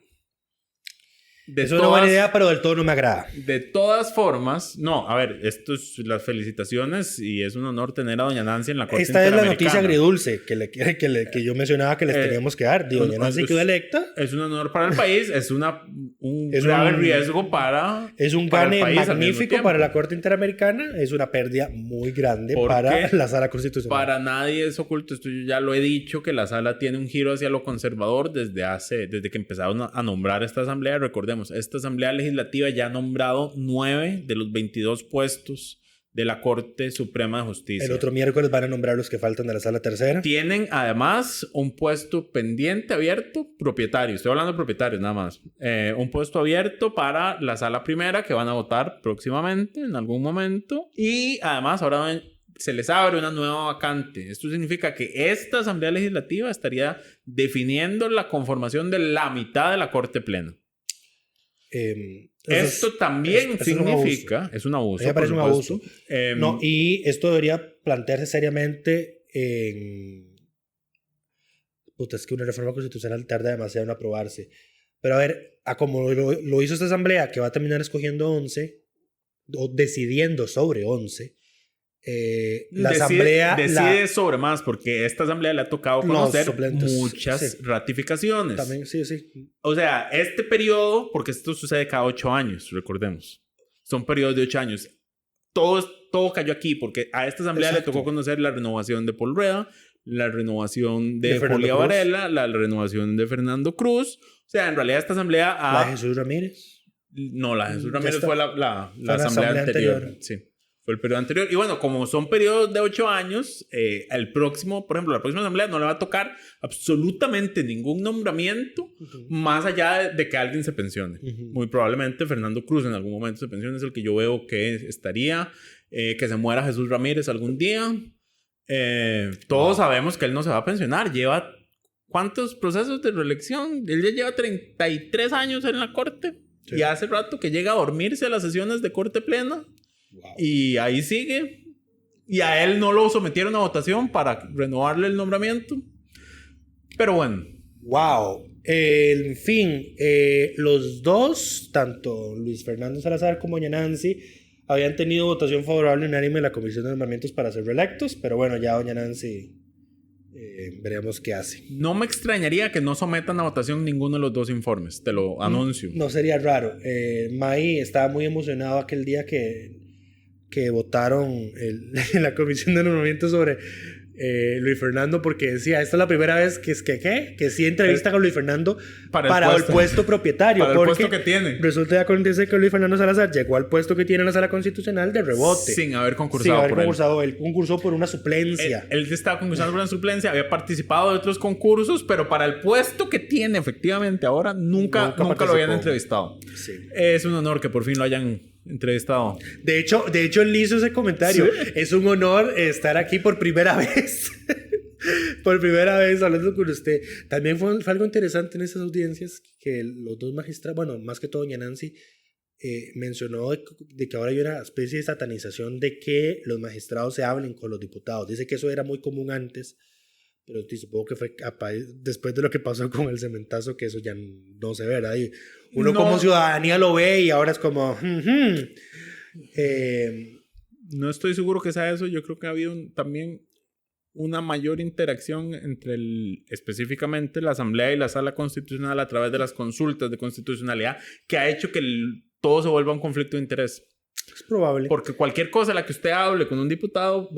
Speaker 7: De
Speaker 6: Es una buena idea, pero del todo no me agrada.
Speaker 7: De todas formas, no, a ver, esto es las felicitaciones y es un honor tener a doña Nancy en la Corte
Speaker 6: Esta es la noticia
Speaker 7: Interamericana.
Speaker 6: agridulce que yo mencionaba que les teníamos que dar. Doña Nancy quedó electa.
Speaker 7: Es un honor para el país, es un
Speaker 6: Es
Speaker 7: grave
Speaker 6: un-
Speaker 7: riesgo para
Speaker 6: Es un
Speaker 7: para el
Speaker 6: gane
Speaker 7: país al mismo
Speaker 6: magnífico
Speaker 7: tiempo.
Speaker 6: para la Corte Interamericana. Es una pérdida muy grande
Speaker 7: ¿Por
Speaker 6: para
Speaker 7: qué?
Speaker 6: la Sala Constitucional.
Speaker 7: Para nadie es oculto, esto yo ya lo he dicho, que la sala tiene un giro hacia lo conservador desde que empezaron a nombrar esta asamblea. Recordemos, esta asamblea legislativa ya ha nombrado 9 de los 22 puestos de la Corte Suprema de Justicia.
Speaker 6: El otro miércoles van a nombrar los que faltan de la Sala Tercera.
Speaker 7: Tienen además un puesto pendiente abierto, propietario, estoy hablando de propietarios nada más, un puesto abierto para la Sala Primera que van a votar próximamente, en algún momento, y además ahora se les abre una nueva vacante. Esto significa que esta Asamblea Legislativa estaría definiendo la conformación de la mitad de la Corte Plena. Esto también significa... Es un abuso.
Speaker 6: A mí me parece un
Speaker 7: por supuesto.
Speaker 6: abuso. No, y esto debería plantearse seriamente en... Puta, es que una reforma constitucional tarda demasiado en aprobarse. Pero a ver, a como lo hizo esta asamblea, que va a terminar escogiendo 11, o decidiendo sobre 11, la asamblea...
Speaker 7: Decide sobre más, porque esta asamblea le ha tocado conocer
Speaker 6: suplentes,
Speaker 7: muchas
Speaker 6: sí.
Speaker 7: ratificaciones.
Speaker 6: También, sí.
Speaker 7: O sea, este periodo, porque esto sucede cada 8 años, recordemos. Son periodos de 8 años. Todo cayó aquí, porque a esta asamblea
Speaker 6: Exacto.
Speaker 7: le tocó conocer la renovación de Paul Rueda, la renovación de
Speaker 6: Fernando
Speaker 7: Julia
Speaker 6: Cruz.
Speaker 7: Varela, la renovación de Fernando Cruz. O sea, en realidad esta asamblea...
Speaker 6: La de Jesús Ramírez.
Speaker 7: No, la de Jesús
Speaker 6: Ya
Speaker 7: Ramírez
Speaker 6: está.
Speaker 7: fue la
Speaker 6: la
Speaker 7: asamblea anterior.
Speaker 6: anterior.
Speaker 7: Sí, fue el periodo anterior. Y bueno, como son periodos de 8 años, el próximo, por ejemplo, la próxima asamblea no le va a tocar absolutamente ningún nombramiento más allá de que alguien se pensione. Muy probablemente Fernando Cruz en algún momento se pensione, es el que yo veo que estaría, que se muera Jesús Ramírez algún día. Todos sabemos que él no se va a pensionar. Lleva ¿cuántos procesos de reelección? Él ya lleva 33 años en la corte.
Speaker 6: Sí.
Speaker 7: Y hace rato que llega a dormirse a las sesiones de corte plena.
Speaker 6: Wow.
Speaker 7: Y ahí sigue. Y a él no lo sometieron a votación para renovarle el nombramiento. Pero bueno.
Speaker 6: Wow. En fin, los dos, tanto Luis Fernando Salazar como doña Nancy, habían tenido votación favorable unánime en la Comisión de Nombramientos para ser reelectos, pero bueno, ya doña Nancy veremos qué hace.
Speaker 7: No me extrañaría que no sometan a votación ninguno de los dos informes. Te lo anuncio.
Speaker 6: No sería raro. May estaba muy emocionado aquel día que votaron en la Comisión de Nombramientos sobre Luis Fernando, porque decía, esta es la primera vez que sí entrevista con Luis Fernando para el puesto propietario.
Speaker 7: Para el
Speaker 6: porque
Speaker 7: puesto que tiene.
Speaker 6: Resulta que acontece que Luis Fernando Salazar llegó al puesto que tiene en la Sala Constitucional de rebote.
Speaker 7: Sin haber concursado
Speaker 6: Sin haber
Speaker 7: por él.
Speaker 6: concursado. Él concursó por una suplencia.
Speaker 7: Él estaba concursando por una suplencia, había participado de otros concursos, pero para el puesto que tiene efectivamente ahora nunca lo habían
Speaker 6: participó.
Speaker 7: entrevistado.
Speaker 6: Sí.
Speaker 7: Es un honor que por fin lo hayan entrevistado.
Speaker 6: De hecho, él hizo ese comentario.
Speaker 7: ¿Sí?
Speaker 6: Es un honor estar aquí por primera vez. Por primera vez hablando con usted. También fue algo interesante en esas audiencias que los dos magistrados, bueno, más que todo doña Nancy, mencionó de que ahora hay una especie de satanización de que los magistrados se hablen con los diputados. Dice que eso era muy común antes, pero supongo que fue después de lo que pasó con el cementazo, que eso ya no se ve, ¿verdad? Y uno
Speaker 7: No.
Speaker 6: como ciudadanía lo ve y ahora es como...
Speaker 7: No estoy seguro que sea eso. Yo creo que ha habido también una mayor interacción entre específicamente la Asamblea y la Sala Constitucional a través de las consultas de constitucionalidad, que ha hecho que todo se vuelva un conflicto de interés.
Speaker 6: es probable.
Speaker 7: Porque cualquier cosa a la que usted hable con un diputado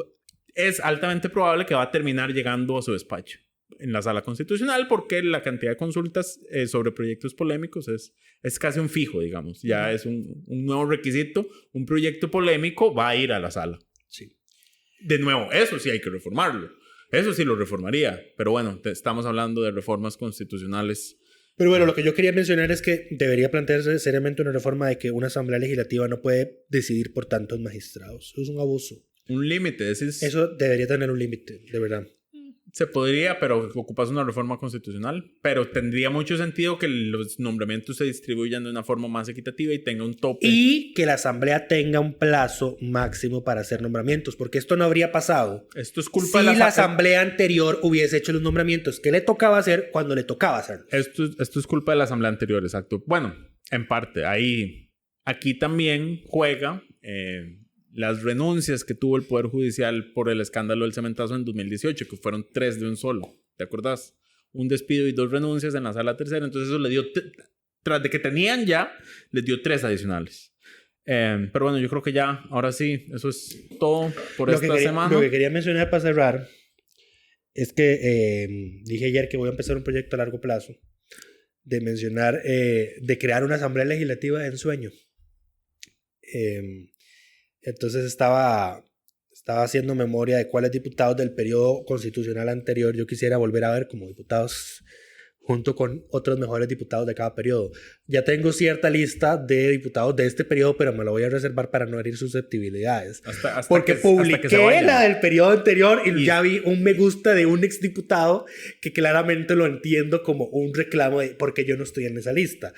Speaker 7: es altamente probable que va a terminar llegando a su despacho en la Sala Constitucional, porque la cantidad de consultas sobre proyectos polémicos es casi un fijo, digamos. Ya es un nuevo requisito. Un proyecto polémico va a ir a la sala.
Speaker 6: Sí.
Speaker 7: De nuevo, eso sí hay que reformarlo. Eso sí lo reformaría. Pero bueno, estamos hablando de reformas constitucionales.
Speaker 6: Pero bueno, lo que yo quería mencionar es que debería plantearse seriamente una reforma de que una asamblea legislativa no puede decidir por tantos magistrados. Eso es un abuso.
Speaker 7: Un límite.
Speaker 6: Eso debería tener un límite, de verdad.
Speaker 7: se podría, pero ocupas una reforma constitucional. Pero tendría mucho sentido que los nombramientos se distribuyan de una forma más equitativa y tenga un tope.
Speaker 6: Y que la Asamblea tenga un plazo máximo para hacer nombramientos, porque esto no habría pasado
Speaker 7: Esto es culpa
Speaker 6: si
Speaker 7: de
Speaker 6: la Asamblea anterior hubiese hecho los nombramientos que le tocaba hacer cuando le tocaba hacerlo.
Speaker 7: Esto es culpa de la Asamblea anterior, exacto. Bueno, en parte, aquí también juega las renuncias que tuvo el Poder Judicial por el escándalo del cementazo en 2018, que fueron 3 de un solo. ¿Te acuerdas? Un despido y 2 renuncias en la sala tercera. Entonces eso le dio, tras de que tenían ya, les dio 3 adicionales. Pero bueno, yo creo que ya, ahora sí, eso es todo por esta semana.
Speaker 6: Lo que quería mencionar para cerrar es que dije ayer que voy a empezar un proyecto a largo plazo de mencionar, de crear una asamblea legislativa de ensueño. Entonces estaba haciendo memoria de cuáles diputados del periodo constitucional anterior yo quisiera volver a ver como diputados junto con otros mejores diputados de cada periodo. Ya tengo cierta lista de diputados de este periodo, pero me lo voy a reservar para no herir susceptibilidades. Porque publiqué la del periodo anterior y ya vi un me gusta de un exdiputado que claramente lo entiendo como un reclamo de porque yo no estoy en esa lista.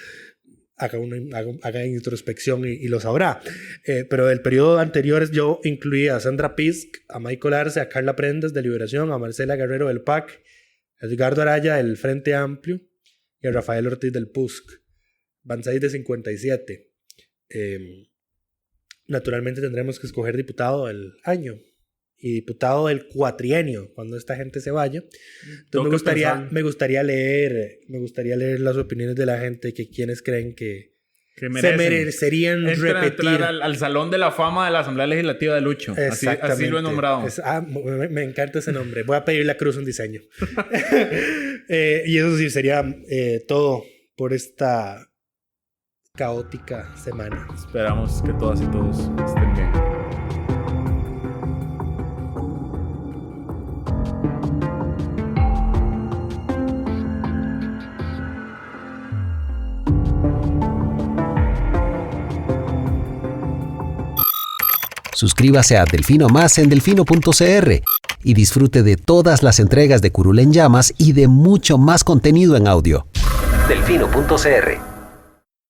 Speaker 6: Haga introspección y lo sabrá. Pero del periodo anterior yo incluía a Sandra Pisk, a Michael Arce, a Carla Prendas de Liberación, a Marcela Guerrero del PAC, a Edgardo Araya del Frente Amplio y a Rafael Ortiz del PUSC. Van 6 de 57. Naturalmente tendremos que escoger diputado del año y diputado del cuatrienio cuando esta gente se vaya. Entonces me gustaría leer las opiniones de la gente, que quienes creen que se merecerían repetir
Speaker 7: al Salón de la Fama de la Asamblea Legislativa de Lucho. Así lo he nombrado.
Speaker 6: Me encanta ese nombre. Voy a pedir la cruz en diseño. Y eso sí sería todo por esta caótica semana.
Speaker 7: Esperamos que todas y todos estén bien.
Speaker 1: Suscríbase a Delfino Más en delfino.cr y disfrute de todas las entregas de Curul en Llamas y de mucho más contenido en audio. Delfino.cr